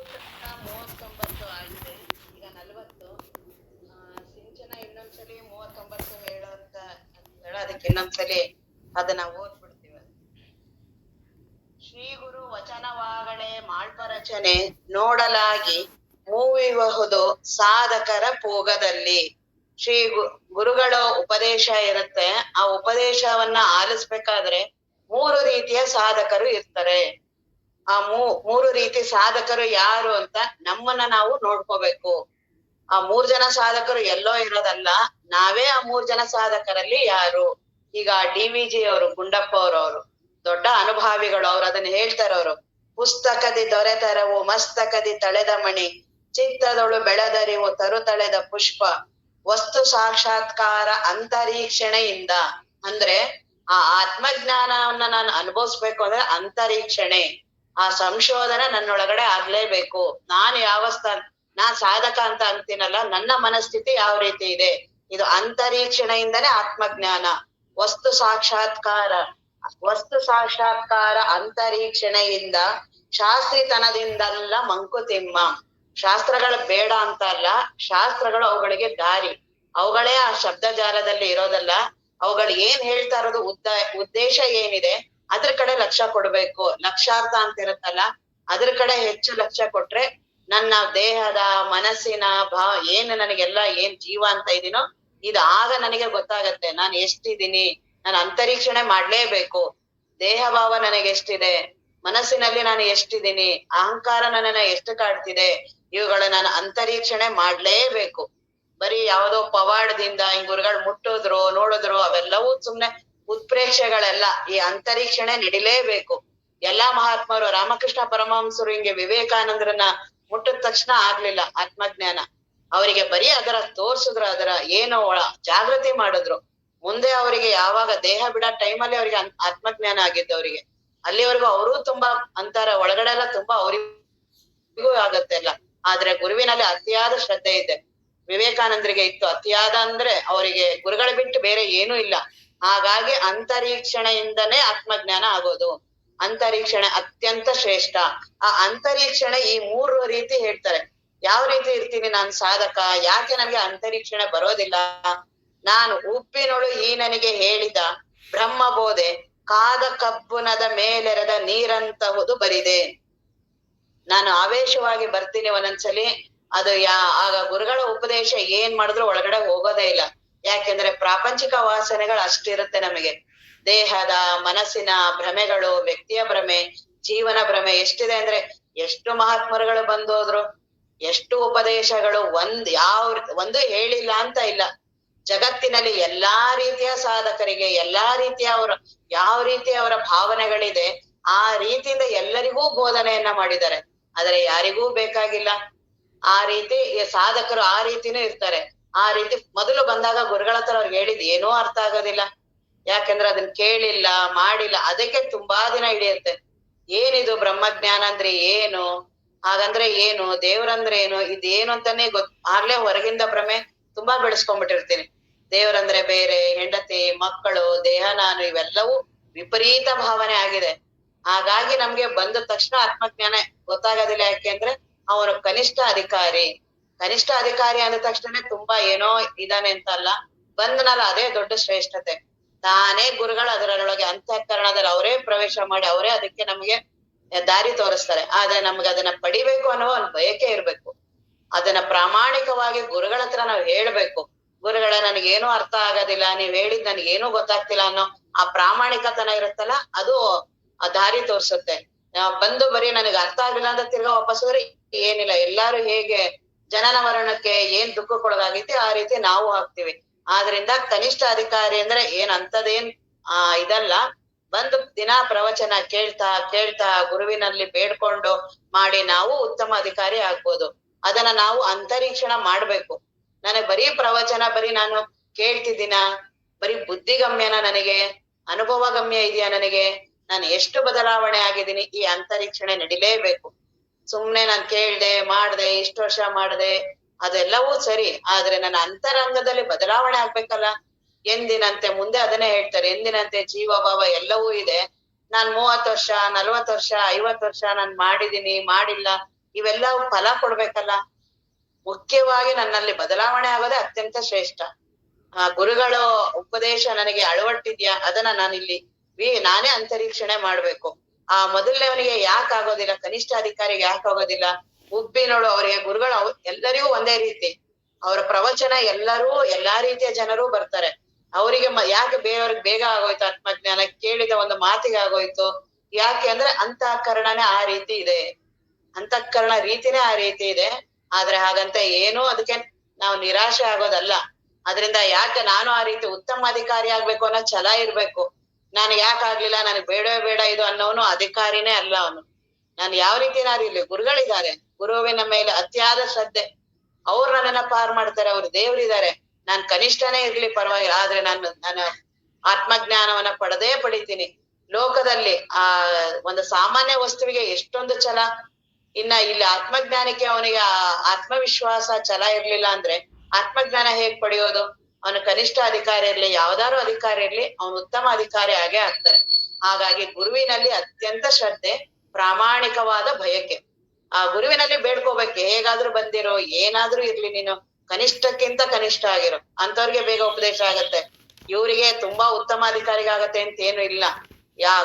39 ಆಗಿದೆ, ಈಗ 40. ಸಿಂಚನ ಇನ್ನೊಂದ್ಸಲಿ 39 ಹೇಳು ಅಂತ ಹೇಳ, ಅದಕ್ಕೆ ಇನ್ನೊಂದ್ಸಲಿ ಅದನ್ನ ಓದ್ಬಿಡ್ತೀವಿ. ಶ್ರೀ ಗುರು ವಚನವಾಗಳೆ ಮಾಳ್ಪರಚನೆ ನೋಡಲಾಗಿ ಮೂವಿಬಹುದು ಸಾಧಕರ ಪೋಗದಲ್ಲಿ. ಗುರುಗಳ ಉಪದೇಶ ಇರುತ್ತೆ. ಆ ಉಪದೇಶವನ್ನ ಆಲಿಸ್ಬೇಕಾದ್ರೆ 3 ರೀತಿಯ ಸಾಧಕರು ಇರ್ತಾರೆ. ಆ ಮೂರು ರೀತಿ ಸಾಧಕರು ಯಾರು ಅಂತ ನಮ್ಮನ್ನ ನಾವು ನೋಡ್ಕೋಬೇಕು. ಆ 3 ಜನ ಸಾಧಕರು ಎಲ್ಲೋ ಇರೋದಲ್ಲ, ನಾವೇ ಆ 3 ಜನ ಸಾಧಕರಲ್ಲಿ ಯಾರು. ಈಗ DVG ಅವರು, ಗುಂಡಪ್ಪ ಅವರು ದೊಡ್ಡ ಅನುಭಾವಿಗಳು. ಅವ್ರು ಅದನ್ನ ಹೇಳ್ತಾರೆ. ಅವರು ಪುಸ್ತಕದಿ ದೊರೆತರವು ಮಸ್ತಕದಿ ತಳೆದ ಮಣಿ, ಚಿತ್ತದೊಳು ಬೆಳೆದರಿವು ತರುತಳೆದ ಪುಷ್ಪ, ವಸ್ತು ಸಾಕ್ಷಾತ್ಕಾರ ಅಂತರೀಕ್ಷಣೆಯಿಂದ. ಅಂದ್ರೆ ಆ ಆತ್ಮಜ್ಞಾನವನ್ನ ನಾನು ಅನುಭವಿಸ್ಬೇಕು ಅಂದ್ರೆ ಅಂತರೀಕ್ಷಣೆ, ಆ ಸಂಶೋಧನೆ ನನ್ನೊಳಗಡೆ ಆಗ್ಲೇಬೇಕು. ನಾನು ಯಾವ ನಾನ್ ಸಾಧಕ ಅಂತ ಅಂತೀನಲ್ಲ, ನನ್ನ ಮನಸ್ಥಿತಿ ಯಾವ ರೀತಿ ಇದೆ, ಇದು ಅಂತರೀಕ್ಷಣೆಯಿಂದನೇ ಆತ್ಮಜ್ಞಾನ. ವಸ್ತು ಸಾಕ್ಷಾತ್ಕಾರ ಅಂತರೀಕ್ಷಣೆಯಿಂದ, ಶಾಸ್ತ್ರಿತನದಿಂದಲ್ಲ ಮಂಕುತಿಮ್ಮ. ಶಾಸ್ತ್ರಗಳು ಬೇಡ ಅಂತ ಅಲ್ಲ, ಶಾಸ್ತ್ರಗಳು ಅವುಗಳಿಗೆ ದಾರಿ. ಅವುಗಳೇ ಆ ಶಬ್ದ ಜಾಲದಲ್ಲಿ ಇರೋದಲ್ಲ. ಅವುಗಳು ಏನ್ ಹೇಳ್ತಾ ಇರೋದು, ಉದ್ದೇಶ ಏನಿದೆ ಅದ್ರ ಕಡೆ ಲಕ್ಷ್ಯ ಕೊಡ್ಬೇಕು. ಲಕ್ಷ್ಯಾರ್ಥ ಅಂತ ಇರುತ್ತಲ್ಲ, ಅದ್ರ ಕಡೆ ಹೆಚ್ಚು ಲಕ್ಷ್ಯ ಕೊಟ್ರೆ ನನ್ನ ದೇಹದ ಮನಸ್ಸಿನ ಏನು ನನಗೆಲ್ಲ ಏನ್ ಜೀವ ಅಂತ ಇದೀನೋ ಇದು ಆಗ ನನಗೆ ಗೊತ್ತಾಗತ್ತೆ ನಾನು ಎಷ್ಟಿದೀನಿ. ನಾನು ಅಂತರೀಕ್ಷಣೆ ಮಾಡ್ಲೇಬೇಕು. ದೇಹ ಭಾವ ನನಗೆ ಎಷ್ಟಿದೆ, ಮನಸ್ಸಿನಲ್ಲಿ ನಾನು ಎಷ್ಟಿದೀನಿ, ಅಹಂಕಾರ ನನ್ನನ್ನ ಎಷ್ಟು ಕಾಡ್ತಿದೆ, ಇವುಗಳ ನಾನು ಅಂತರೀಕ್ಷಣೆ ಮಾಡ್ಲೇಬೇಕು. ಬರೀ ಯಾವ್ದೋ ಪವಾಡದಿಂದ ಹಿಂಗ್ ಗುರುಗಳು ಮುಟ್ಟಿದ್ರು ನೋಡಿದ್ರು ಅವೆಲ್ಲವೂ ಸುಮ್ನೆ ಉತ್ಪ್ರೇಕ್ಷೆಗಳೆಲ್ಲ. ಈ ಅಂತರೀಕ್ಷಣೆ ನಡಿಲೇಬೇಕು. ಎಲ್ಲಾ ಮಹಾತ್ಮರು, ರಾಮಕೃಷ್ಣ ಪರಮಹಂಸರು ಹಿಂಗೆ ವಿವೇಕಾನಂದರನ್ನ ಮುಟ್ಟಿದ ತಕ್ಷಣ ಆಗ್ಲಿಲ್ಲ ಆತ್ಮಜ್ಞಾನ. ಅವರಿಗೆ ಬರೀ ಅದರ ತೋರ್ಸಿದ್ರು, ಅದರ ಏನೋ ಜಾಗೃತಿ ಮಾಡಿದ್ರು. ಮುಂದೆ ಅವರಿಗೆ ಯಾವಾಗ ದೇಹ ಬಿಡೋ ಟೈಮಲ್ಲಿ ಅವ್ರಿಗೆ ಆತ್ಮಜ್ಞಾನ ಆಗಿದ್ದು. ಅವರಿಗೆ ಅಲ್ಲಿವರೆಗೂ ಅವರೂ ತುಂಬಾ ಅಂತಾರ, ಒಳಗಡೆ ಎಲ್ಲ ತುಂಬಾ ಅವರಿಗೂ ಆಗತ್ತೆ ಎಲ್ಲ. ಆದ್ರೆ ಗುರುವಿನಲ್ಲಿ ಅತಿಯಾದ ಶ್ರದ್ಧೆ ಇದೆ. ವಿವೇಕಾನಂದರಿಗೆ ಇತ್ತು ಅತಿಯಾದ, ಅಂದ್ರೆ ಅವರಿಗೆ ಗುರುಗಳ ಬಿಟ್ಟು ಬೇರೆ ಏನೂ ಇಲ್ಲ. ಹಾಗಾಗಿ ಅಂತರೀಕ್ಷಣೆಯಿಂದನೇ ಆತ್ಮಜ್ಞಾನ ಆಗೋದು. ಅಂತರೀಕ್ಷಣೆ ಅತ್ಯಂತ ಶ್ರೇಷ್ಠ. ಆ ಅಂತರೀಕ್ಷಣೆ ಈ 3 ರೀತಿ ಹೇಳ್ತಾರೆ. ಯಾವ ರೀತಿ ಇರ್ತೀನಿ ನಾನ್ ಸಾಧಕ, ಯಾಕೆ ನನಗೆ ಅಂತರೀಕ್ಷಣೆ ಬರೋದಿಲ್ಲ. ನಾನು ಉಪ್ಪಿನೊಳು ಈ ನನಗೆ ಹೇಳಿದ ಬ್ರಹ್ಮಬೋಧೆ, ಕಾದ ಕಬ್ಬುನದ ಮೇಲೆರೆದ ನೀರಂತಹುದು ಬರಿದೆ. ನಾನು ಆವೇಶವಾಗಿ ಬರ್ತೀನಿ ಒಂದೊಂದ್ಸಲಿ, ಅದು ಆಗ ಗುರುಗಳ ಉಪದೇಶ ಏನ್ ಮಾಡಿದ್ರು ಒಳಗಡೆ ಹೋಗೋದೇ ಇಲ್ಲ. ಯಾಕೆಂದ್ರೆ ಪ್ರಾಪಂಚಿಕ ವಾಸನೆಗಳು ಅಷ್ಟಿರುತ್ತೆ ನಮಗೆ. ದೇಹದ ಮನಸ್ಸಿನ ಭ್ರಮೆಗಳು, ವ್ಯಕ್ತಿಯ ಭ್ರಮೆ, ಜೀವನ ಭ್ರಮೆ ಎಷ್ಟಿದೆ ಅಂದ್ರೆ, ಎಷ್ಟು ಮಹಾತ್ಮರುಗಳು ಬಂದೋದ್ರು, ಎಷ್ಟು ಉಪದೇಶಗಳು, ಒಂದು ಹೇಳಿಲ್ಲ ಅಂತ ಇಲ್ಲ. ಜಗತ್ತಿನಲ್ಲಿ ಎಲ್ಲಾ ರೀತಿಯ ಸಾಧಕರಿಗೆ ಎಲ್ಲಾ ರೀತಿಯ ಯಾವ ರೀತಿ ಅವರ ಭಾವನೆಗಳಿದೆ ಆ ರೀತಿಯಿಂದ ಎಲ್ಲರಿಗೂ ಬೋಧನೆಯನ್ನ ಮಾಡಿದ್ದಾರೆ. ಆದ್ರೆ ಯಾರಿಗೂ ಬೇಕಾಗಿಲ್ಲ. ಆ ರೀತಿ ಸಾಧಕರು ಆ ರೀತಿನೂ ಇರ್ತಾರೆ. ಆ ರೀತಿ ಮೊದಲು ಬಂದಾಗ ಗುರುಗಳ ಹತ್ರ ಅವ್ರಿಗೆ ಹೇಳಿದ್ ಏನೂ ಅರ್ಥ ಆಗೋದಿಲ್ಲ. ಯಾಕಂದ್ರೆ ಅದನ್ನ ಕೇಳಿಲ್ಲ, ಮಾಡಿಲ್ಲ. ಅದಕ್ಕೆ ತುಂಬಾ ದಿನ ಹಿಡಿಯುತ್ತೆ. ಏನಿದು ಬ್ರಹ್ಮಜ್ಞಾನ ಅಂದ್ರೆ ಏನು, ಹಾಗಂದ್ರೆ ಏನು, ದೇವ್ರಂದ್ರೆ ಏನು, ಇದೇನು ಅಂತಾನೆ ಆಗ್ಲೇ ಹೊರಗಿಂದ ಭ್ರಮೆ ತುಂಬಾ ಬೆಳೆಸ್ಕೊಂಡ್ಬಿಟ್ಟಿರ್ತೀನಿ. ದೇವ್ರಂದ್ರೆ ಬೇರೆ, ಹೆಂಡತಿ ಮಕ್ಕಳು ದೇಹ ನಾನು ಇವೆಲ್ಲವೂ ವಿಪರೀತ ಭಾವನೆ ಆಗಿದೆ. ಹಾಗಾಗಿ ನಮ್ಗೆ ಬಂದ ತಕ್ಷಣ ಆತ್ಮಜ್ಞಾನ ಗೊತ್ತಾಗೋದಿಲ್ಲ. ಯಾಕೆಂದ್ರೆ ಅವನು ಕನಿಷ್ಠ ಅಧಿಕಾರಿ ಅಂದ ತಕ್ಷಣ ತುಂಬಾ ಏನೋ ಇದಾನೆ ಅಂತ ಅಲ್ಲ, ಬಂದನಲ್ಲ ಅದೇ ದೊಡ್ಡ ಶ್ರೇಷ್ಠತೆ. ತಾನೇ ಗುರುಗಳು ಅದರೊಳಗೆ ಅಂತಃಕರಣದಲ್ಲಿ ಅವರೇ ಪ್ರವೇಶ ಮಾಡಿ ಅವರೇ ಅದಕ್ಕೆ ನಮ್ಗೆ ದಾರಿ ತೋರಿಸ್ತಾರೆ. ಆದ್ರೆ ನಮ್ಗೆ ಅದನ್ನ ಪಡಿಬೇಕು ಅನ್ನೋ ಒಂದು ಬಯಕೆ ಇರ್ಬೇಕು. ಅದನ್ನ ಪ್ರಾಮಾಣಿಕವಾಗಿ ಗುರುಗಳ ಹತ್ರ ನಾವು ಹೇಳ್ಬೇಕು. ಗುರುಗಳ ನನಗೇನು ಅರ್ಥ ಆಗೋದಿಲ್ಲ, ನೀವ್ ಹೇಳಿದ್ ನನ್ಗೇನು ಗೊತ್ತಾಗ್ತಿಲ್ಲ ಅನ್ನೋ ಆ ಪ್ರಾಮಾಣಿಕತನ ಇರುತ್ತಲ್ಲ, ಅದು ಆ ದಾರಿ ತೋರ್ಸುತ್ತೆ. ಬಂದು ಬರೀ ನನಗೆ ಅರ್ಥ ಆಗಿಲ್ಲ ಅಂತ ತಿರ್ಗಾ ವಾಪಸ್ ಹೋದ್ರೆ ಏನಿಲ್ಲ. ಎಲ್ಲಾರು ಹೇಗೆ ಜನನ ಮರಣಕ್ಕೆ ಏನ್ ದುಃಖಕ್ಕೊಳಗಾಗೈತಿ ಆ ರೀತಿ ನಾವು ಆಗ್ತೀವಿ. ಆದ್ರಿಂದ ಕನಿಷ್ಠ ಅಧಿಕಾರಿ ಅಂದ್ರೆ ಅಂತದೇನ್ ಇದಲ್ಲ. ಬಂದು ದಿನಾ ಪ್ರವಚನ ಕೇಳ್ತಾ ಗುರುವಿನಲ್ಲಿ ಬೇಡ್ಕೊಂಡು ಮಾಡಿ ನಾವು ಉತ್ತಮ ಅಧಿಕಾರಿ ಆಗ್ಬೋದು. ಅದನ್ನ ನಾವು ಅಂತರೀಕ್ಷಣ ಮಾಡ್ಬೇಕು. ನನಗೆ ಬರೀ ಪ್ರವಚನ ಬರೀ ನಾನು ಕೇಳ್ತಿದ್ದೀನ, ಬರೀ ಬುದ್ಧಿಗಮ್ಯನ, ನನಗೆ ಅನುಭವ ಗಮ್ಯ ಇದೆಯಾ, ನನಗೆ ನಾನು ಎಷ್ಟು ಬದಲಾವಣೆ ಆಗಿದ್ದೀನಿ, ಈ ಅಂತರೀಕ್ಷಣೆ ನಡಿಲೇಬೇಕು. ಸುಮ್ನೆ ನಾನ್ ಮಾಡ್ದೆ ಇಷ್ಟು ವರ್ಷ ಮಾಡ್ದೆ ಅದೆಲ್ಲವೂ ಸರಿ, ಆದ್ರೆ ನನ್ನ ಅಂತರಂಗದಲ್ಲಿ ಬದಲಾವಣೆ ಆಗ್ಬೇಕಲ್ಲ. ಎಂದಿನಂತೆ ಮುಂದೆ ಅದನ್ನೇ ಹೇಳ್ತಾರೆ, ಎಂದಿನಂತೆ ಜೀವಭಾವ ಎಲ್ಲವೂ ಇದೆ. ನಾನ್ 30 ವರ್ಷ 40 ವರ್ಷ 50 ವರ್ಷ ನಾನ್ ಮಾಡಿದೀನಿ ಮಾಡಿಲ್ಲ ಇವೆಲ್ಲ ಫಲ ಕೊಡ್ಬೇಕಲ್ಲ. ಮುಖ್ಯವಾಗಿ ನನ್ನಲ್ಲಿ ಬದಲಾವಣೆ ಆಗೋದೇ ಅತ್ಯಂತ ಶ್ರೇಷ್ಠ. ಗುರುಗಳ ಉಪದೇಶ ನನಗೆ ಅಳವಟ್ಟಿದ್ಯಾ, ಅದನ್ನ ನಾನಿಲ್ಲಿ ನಾನೇ ಅಂತರೀಕ್ಷಣೆ ಮಾಡ್ಬೇಕು. ಆ ಮೊದಲನೇವನಿಗೆ ಯಾಕೆ ಆಗೋದಿಲ್ಲ, ಕನಿಷ್ಠ ಅಧಿಕಾರಿಗೆ ಯಾಕೆ ಆಗೋದಿಲ್ಲ? ಉಬ್ಬಿ ನೋಡು, ಅವರಿಗೆ ಗುರುಗಳು ಎಲ್ಲರಿಗೂ ಒಂದೇ ರೀತಿ ಅವರ ಪ್ರವಚನ, ಎಲ್ಲಾ ರೀತಿಯ ಜನರು ಬರ್ತಾರೆ. ಅವರಿಗೆ ಯಾಕೆ ಬೇರೆಯವ್ರಿಗೆ ಬೇಗ ಆಗೋಯ್ತು ಆತ್ಮಜ್ಞಾನ, ಕೇಳಿದ ಒಂದು ಮಾತಿಗೆ ಆಗೋಯ್ತು? ಯಾಕೆ ಅಂದ್ರೆ ಅಂತಃಕರಣನೇ ಆ ರೀತಿ ಇದೆ, ಅಂತಃಕರಣ ರೀತಿನೇ ಆ ರೀತಿ ಇದೆ. ಆದ್ರೆ ಹಾಗಂತ ಏನೂ ಅದಕ್ಕೆ ನಾವು ನಿರಾಶೆ ಆಗೋದಲ್ಲ. ಅದರಿಂದ ಯಾಕೆ ನಾನು ಆ ರೀತಿ ಉತ್ತಮ ಅಧಿಕಾರಿ ಆಗ್ಬೇಕು ಅನ್ನೋ ಛಲ ಇರ್ಬೇಕು. ನಾನು ಯಾಕೆ ಆಗ್ಲಿಲ್ಲ, ನನಗೆ ಬೇಡವೇ ಬೇಡ ಇದು ಅನ್ನೋನು ಅಧಿಕಾರಿನೇ ಅಲ್ಲ ಅವನು. ನಾನು ಯಾವ ರೀತಿನಾರು ಇರ್ಲಿ, ಗುರುಗಳಿದ್ದಾರೆ, ಗುರುವಿನ ಮೇಲೆ ಅತಿಯಾದ ಶ್ರದ್ಧೆ, ಅವ್ರು ನನ್ನನ್ನ ಪಾರ್ ಮಾಡ್ತಾರೆ, ಅವ್ರು ದೇವ್ರಿದ್ದಾರೆ. ನಾನ್ ಕನಿಷ್ಠನೇ ಇರ್ಲಿ ಪರವಾಗಿಲ್ಲ, ಆದ್ರೆ ನಾನು ಆತ್ಮಜ್ಞಾನವನ್ನ ಪಡಿತೀನಿ. ಲೋಕದಲ್ಲಿ ಒಂದು ಸಾಮಾನ್ಯ ವಸ್ತುವಿಗೆ ಎಷ್ಟೊಂದು ಛಲ, ಇನ್ನ ಇಲ್ಲಿ ಆತ್ಮಜ್ಞಾನಕ್ಕೆ ಅವನಿಗೆ ಆತ್ಮವಿಶ್ವಾಸ ಛಲ ಇರ್ಲಿಲ್ಲ ಅಂದ್ರೆ ಆತ್ಮಜ್ಞಾನ ಹೇಗ್ ಪಡೆಯೋದು? ಅವನು ಕನಿಷ್ಠ ಅಧಿಕಾರಿ ಇರ್ಲಿ, ಯಾವ್ದಾರು ಅಧಿಕಾರಿ ಇರ್ಲಿ, ಅವನು ಉತ್ತಮ ಅಧಿಕಾರಿ ಆಗೇ ಆಗ್ತಾರೆ. ಹಾಗಾಗಿ ಗುರುವಿನಲ್ಲಿ ಅತ್ಯಂತ ಶ್ರದ್ಧೆ, ಪ್ರಾಮಾಣಿಕವಾದ ಬಯಕೆ. ಆ ಗುರುವಿನಲ್ಲಿ ಬೇಡ್ಕೋಬೇಕು, ಹೇಗಾದ್ರೂ ಬಂದಿರೋ, ಏನಾದ್ರೂ ಇರ್ಲಿ, ನೀನು ಕನಿಷ್ಠಕ್ಕಿಂತ ಕನಿಷ್ಠ ಆಗಿರೋ ಅಂತವ್ರಿಗೆ ಬೇಗ ಉಪದೇಶ ಆಗತ್ತೆ. ಇವರಿಗೆ ತುಂಬಾ ಉತ್ತಮ ಅಧಿಕಾರಿಗಾಗತ್ತೆ ಅಂತ ಏನು ಇಲ್ಲ.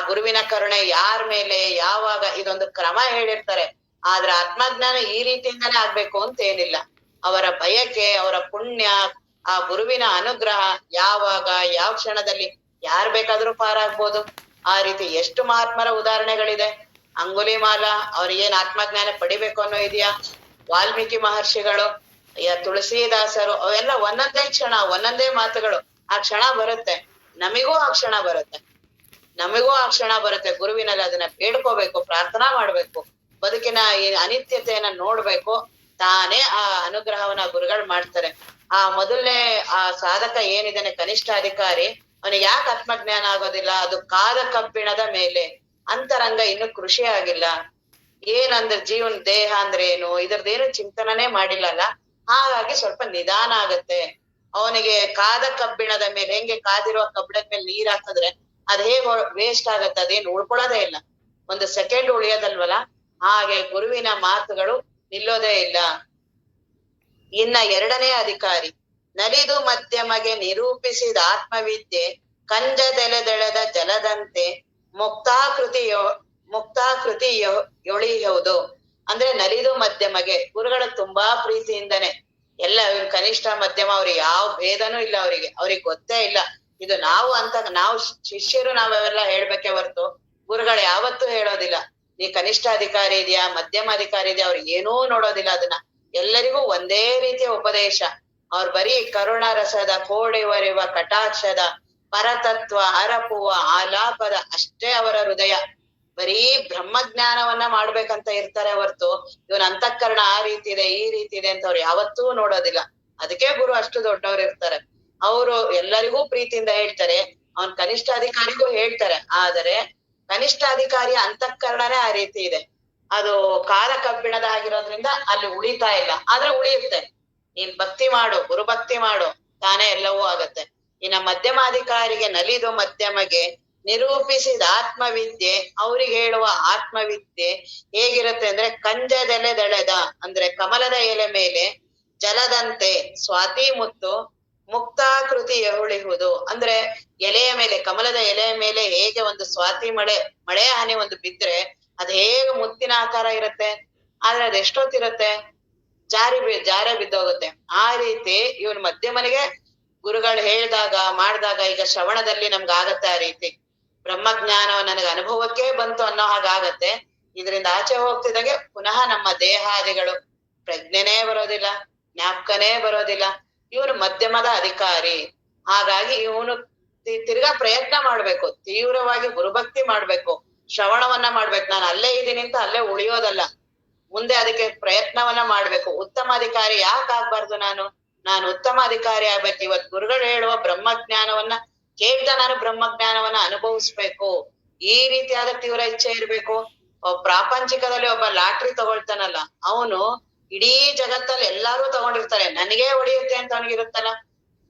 ಗುರುವಿನ ಕರುಣೆ ಯಾರ ಮೇಲೆ ಯಾವಾಗ ಇದೊಂದು ಕ್ರಮ ಹೇಳಿರ್ತಾರೆ. ಆದ್ರೆ ಆತ್ಮಜ್ಞಾನ ಈ ರೀತಿಯಿಂದಾನೇ ಆಗ್ಬೇಕು ಅಂತ ಏನಿಲ್ಲ. ಅವರ ಬಯಕೆ, ಅವರ ಪುಣ್ಯ, ಆ ಗುರುವಿನ ಅನುಗ್ರಹ ಯಾವಾಗ ಯಾವ ಕ್ಷಣದಲ್ಲಿ ಯಾರ್ ಬೇಕಾದ್ರೂ ಪಾರಾಗ್ಬೋದು. ಆ ರೀತಿ ಎಷ್ಟು ಮಹಾತ್ಮರ ಉದಾಹರಣೆಗಳಿದೆ. ಅಂಗುಲಿಮಾಲ ಅವ್ರಿಗೇನ್ ಆತ್ಮಜ್ಞಾನ ಪಡಿಬೇಕು ಅನ್ನೋ ಇದೆಯಾ? ವಾಲ್ಮೀಕಿ ಮಹರ್ಷಿಗಳು, ತುಳಸಿದಾಸರು, ಅವೆಲ್ಲ ಒಂದೊಂದೇ ಕ್ಷಣ, ಒಂದೊಂದೇ ಮಾತುಗಳು. ಆ ಕ್ಷಣ ಬರುತ್ತೆ, ನಮಿಗೂ ಆ ಕ್ಷಣ ಬರುತ್ತೆ, ಗುರುವಿನಲ್ಲಿ ಅದನ್ನ ಬೇಡ್ಕೋಬೇಕು, ಪ್ರಾರ್ಥನಾ ಮಾಡ್ಬೇಕು, ಬದುಕಿನ ಅನಿತ್ಯತೆಯನ್ನ ನೋಡ್ಬೇಕು. ತಾನೇ ಆ ಅನುಗ್ರಹವನ್ನ ಗುರುಗಳು ಮಾಡ್ತಾರೆ. ಆ ಮೊದಲನೇ ಆ ಸಾಧಕ ಏನಿದ್ದಾನೆ ಕನಿಷ್ಠ ಅಧಿಕಾರಿ, ಅವನಿಗೆ ಯಾಕೆ ಆತ್ಮಜ್ಞಾನ ಆಗೋದಿಲ್ಲ? ಅದು ಕಾದ ಕಬ್ಬಿಣದ ಮೇಲೆ ಅಂತರಂಗ ಇನ್ನು ಕೃಷಿ ಆಗಿಲ್ಲ. ಏನಂದ್ರೆ ಜೀವನ ದೇಹ ಅಂದ್ರೆ ಏನು, ಇದ್ರದ್ದೇನು ಚಿಂತನನೇ ಮಾಡಿಲ್ಲಲ್ಲ. ಹಾಗಾಗಿ ಸ್ವಲ್ಪ ನಿಧಾನ ಆಗತ್ತೆ. ಅವನಿಗೆ ಕಾದ ಕಬ್ಬಿಣದ ಮೇಲೆ, ಹೆಂಗೆ ಕಾದಿರುವ ಕಬ್ಬಿಣದ ಮೇಲೆ ನೀರ್ ಹಾಕಿದ್ರೆ ಅದ್ ಹೇಗ್ ವೇಸ್ಟ್ ಆಗತ್ತೆ, ಅದೇನು ಉಳ್ಕೊಳ್ಳೋದೇ ಇಲ್ಲ, ಒಂದು ಸೆಕೆಂಡ್ ಉಳಿಯೋದಲ್ವಲ್ಲ. ಹಾಗೆ ಗುರುವಿನ ಮಾತುಗಳು ನಿಲ್ಲೋದೇ ಇಲ್ಲ. ಇನ್ನ ಎರಡನೇ ಅಧಿಕಾರಿ, ನಲಿದು ಮಧ್ಯಮಗೆ ನಿರೂಪಿಸಿದ ಆತ್ಮವಿದ್ಯೆ ಕಂಜದೆಲೆದೆಳೆದ ಜಲದಂತೆ ಮುಕ್ತಾಕೃತಿ ಯೊಳಿಯುವುದು. ಅಂದ್ರೆ ನಲಿದು ಮಧ್ಯಮಗೆ, ಗುರುಗಳ ತುಂಬಾ ಪ್ರೀತಿಯಿಂದನೆ ಎಲ್ಲ ಕನಿಷ್ಠ ಮಧ್ಯಮ ಅವ್ರಿಗೆ ಯಾವ ಭೇದನೂ ಇಲ್ಲ. ಅವ್ರಿಗೆ ಗೊತ್ತೇ ಇಲ್ಲ ಇದು ನಾವು ಶಿಷ್ಯರು ನಾವೆಲ್ಲ ಹೇಳ್ಬೇಕೆ ಹೊರ್ತು ಗುರುಗಳು ಯಾವತ್ತೂ ಹೇಳೋದಿಲ್ಲ ನೀ ಕನಿಷ್ಠ ಅಧಿಕಾರಿ ಇದೆಯಾ, ಮಧ್ಯಮ ಅಧಿಕಾರಿ ಇದೆಯಾ, ಅವ್ರಿಗೆ ಏನೂ ನೋಡೋದಿಲ್ಲ. ಅದನ್ನ ಎಲ್ಲರಿಗೂ ಒಂದೇ ರೀತಿಯ ಉಪದೇಶ. ಅವ್ರು ಬರೀ ಕರುಣರಸದ ಕೋಡಿವರಿವ ಕಟಾಕ್ಷದ ಪರತತ್ವ ಅರಪುವ ಆಲಾಪದ ಅಷ್ಟೇ ಅವರ ಹೃದಯ. ಬರೀ ಬ್ರಹ್ಮಜ್ಞಾನವನ್ನ ಮಾಡ್ಬೇಕಂತ ಇರ್ತಾರೆ ಹೊರ್ತು ಇವನ್ ಅಂತಃಕರಣ ಆ ರೀತಿ ಇದೆ ಈ ರೀತಿ ಇದೆ ಅಂತ ಅವ್ರು ಯಾವತ್ತೂ ನೋಡೋದಿಲ್ಲ. ಅದಕ್ಕೆ ಗುರು ಅಷ್ಟು ದೊಡ್ಡವ್ರು ಇರ್ತಾರೆ. ಅವರು ಎಲ್ಲರಿಗೂ ಪ್ರೀತಿಯಿಂದ ಹೇಳ್ತಾರೆ, ಅವನ್ ಕನಿಷ್ಠ ಅಧಿಕಾರಿಗೂ ಹೇಳ್ತಾರೆ. ಆದರೆ ಕನಿಷ್ಠ ಅಧಿಕಾರಿಯ ಅಂತಃಕರಣನೇ ಆ ರೀತಿ ಇದೆ. ಅದು ಕಾಲ ಕಬ್ಬಿಣದ ಆಗಿರೋದ್ರಿಂದ ಅಲ್ಲಿ ಉಳಿತಾ ಇಲ್ಲ, ಆದ್ರೆ ಉಳಿಯುತ್ತೆ. ನೀನ್ ಭಕ್ತಿ ಮಾಡು, ಗುರುಭಕ್ತಿ ಮಾಡು, ತಾನೇ ಎಲ್ಲವೂ ಆಗತ್ತೆ. ಇನ್ನ ಮಧ್ಯಮಾಧಿಕಾರಿಗೆ ನಲಿದು ಮಧ್ಯಮಗೆ ನಿರೂಪಿಸಿದ ಆತ್ಮವಿದ್ಯೆ, ಅವ್ರಿಗೆ ಹೇಳುವ ಆತ್ಮವಿದ್ಯೆ ಹೇಗಿರುತ್ತೆ ಅಂದ್ರೆ ಕಂಜದೆಲೆದೆಳೆದ ಅಂದ್ರೆ ಕಮಲದ ಎಲೆ ಮೇಲೆ ಜಲದಂತೆ ಸ್ವಾತಿ ಮುತ್ತು ಮುಕ್ತಾಕೃತಿ ಎಹುಳಿಹುದು. ಅಂದ್ರೆ ಎಲೆಯ ಮೇಲೆ, ಕಮಲದ ಎಲೆಯ ಮೇಲೆ ಹೇಗೆ ಒಂದು ಸ್ವಾತಿ ಮಳೆ ಹನಿ ಒಂದು ಬಿದ್ರೆ ಅದ್ ಹೇಗೆ ಮುತ್ತಿನ ಆಕಾರ ಇರುತ್ತೆ, ಆದ್ರೆ ಅದ್ ಎಷ್ಟೊತ್ತಿರುತ್ತೆ, ಜಾರೆ ಬಿದ್ದೋಗುತ್ತೆ. ಆ ರೀತಿ ಇವನ್ ಮಧ್ಯಮನಿಗೆ ಗುರುಗಳು ಹೇಳ್ದಾಗ ಮಾಡ್ದಾಗ, ಈಗ ಶ್ರವಣದಲ್ಲಿ ನಮ್ಗೆ ಆಗತ್ತೆ ಆ ರೀತಿ. ಬ್ರಹ್ಮಜ್ಞಾನವ ನನಗೆ ಅನುಭವಕ್ಕೆ ಬಂತು ಅನ್ನೋ ಹಾಗಾಗತ್ತೆ. ಇದರಿಂದ ಆಚೆ ಹೋಗ್ತಿದ್ದಾಗೆ ಪುನಃ ನಮ್ಮ ದೇಹಾದಿಗಳು ಪ್ರಜ್ಞೆನೇ ಬರೋದಿಲ್ಲ, ಜ್ಞಾಪಕನೇ ಬರೋದಿಲ್ಲ. ಇವನು ಮಧ್ಯಮದ ಅಧಿಕಾರಿ. ಹಾಗಾಗಿ ಇವನು ತಿರ್ಗಾ ಪ್ರಯತ್ನ ಮಾಡ್ಬೇಕು, ತೀವ್ರವಾಗಿ ಗುರುಭಕ್ತಿ ಮಾಡ್ಬೇಕು, ಶ್ರವಣವನ್ನ ಮಾಡ್ಬೇಕು. ನಾನು ಅಲ್ಲೇ ಇದ್ದೀನಿ ಅಂತ ಅಲ್ಲೇ ಉಳಿಯೋದಲ್ಲ, ಮುಂದೆ ಅದಕ್ಕೆ ಪ್ರಯತ್ನವನ್ನ ಮಾಡ್ಬೇಕು. ಉತ್ತಮ ಅಧಿಕಾರಿ ಯಾಕೆ ಆಗ್ಬಾರ್ದು? ನಾನು ಉತ್ತಮ ಅಧಿಕಾರಿ ಆಗ್ಬೇಕು. ಇವತ್ ಗುರುಗಳು ಹೇಳುವ ಬ್ರಹ್ಮಜ್ಞಾನವನ್ನ ಕೇಳ್ತಾ ನಾನು ಬ್ರಹ್ಮಜ್ಞಾನವನ್ನ ಅನುಭವಿಸ್ಬೇಕು. ಈ ರೀತಿಯಾದ ತೀವ್ರ ಇಚ್ಛೆ ಇರ್ಬೇಕು. ಪ್ರಾಪಂಚಿಕದಲ್ಲಿ ಒಬ್ಬ ಲಾಟ್ರಿ ತಗೊಳ್ತಾನಲ್ಲ, ಅವನು ಇಡೀ ಜಗತ್ತಲ್ಲಿ ಎಲ್ಲಾರು ತಗೊಂಡಿರ್ತಾರೆ, ನನಗೇ ಹೊಡೆಯುತ್ತೆ ಅಂತ ಅವನಿಗಿರುತ್ತಲ್ಲ,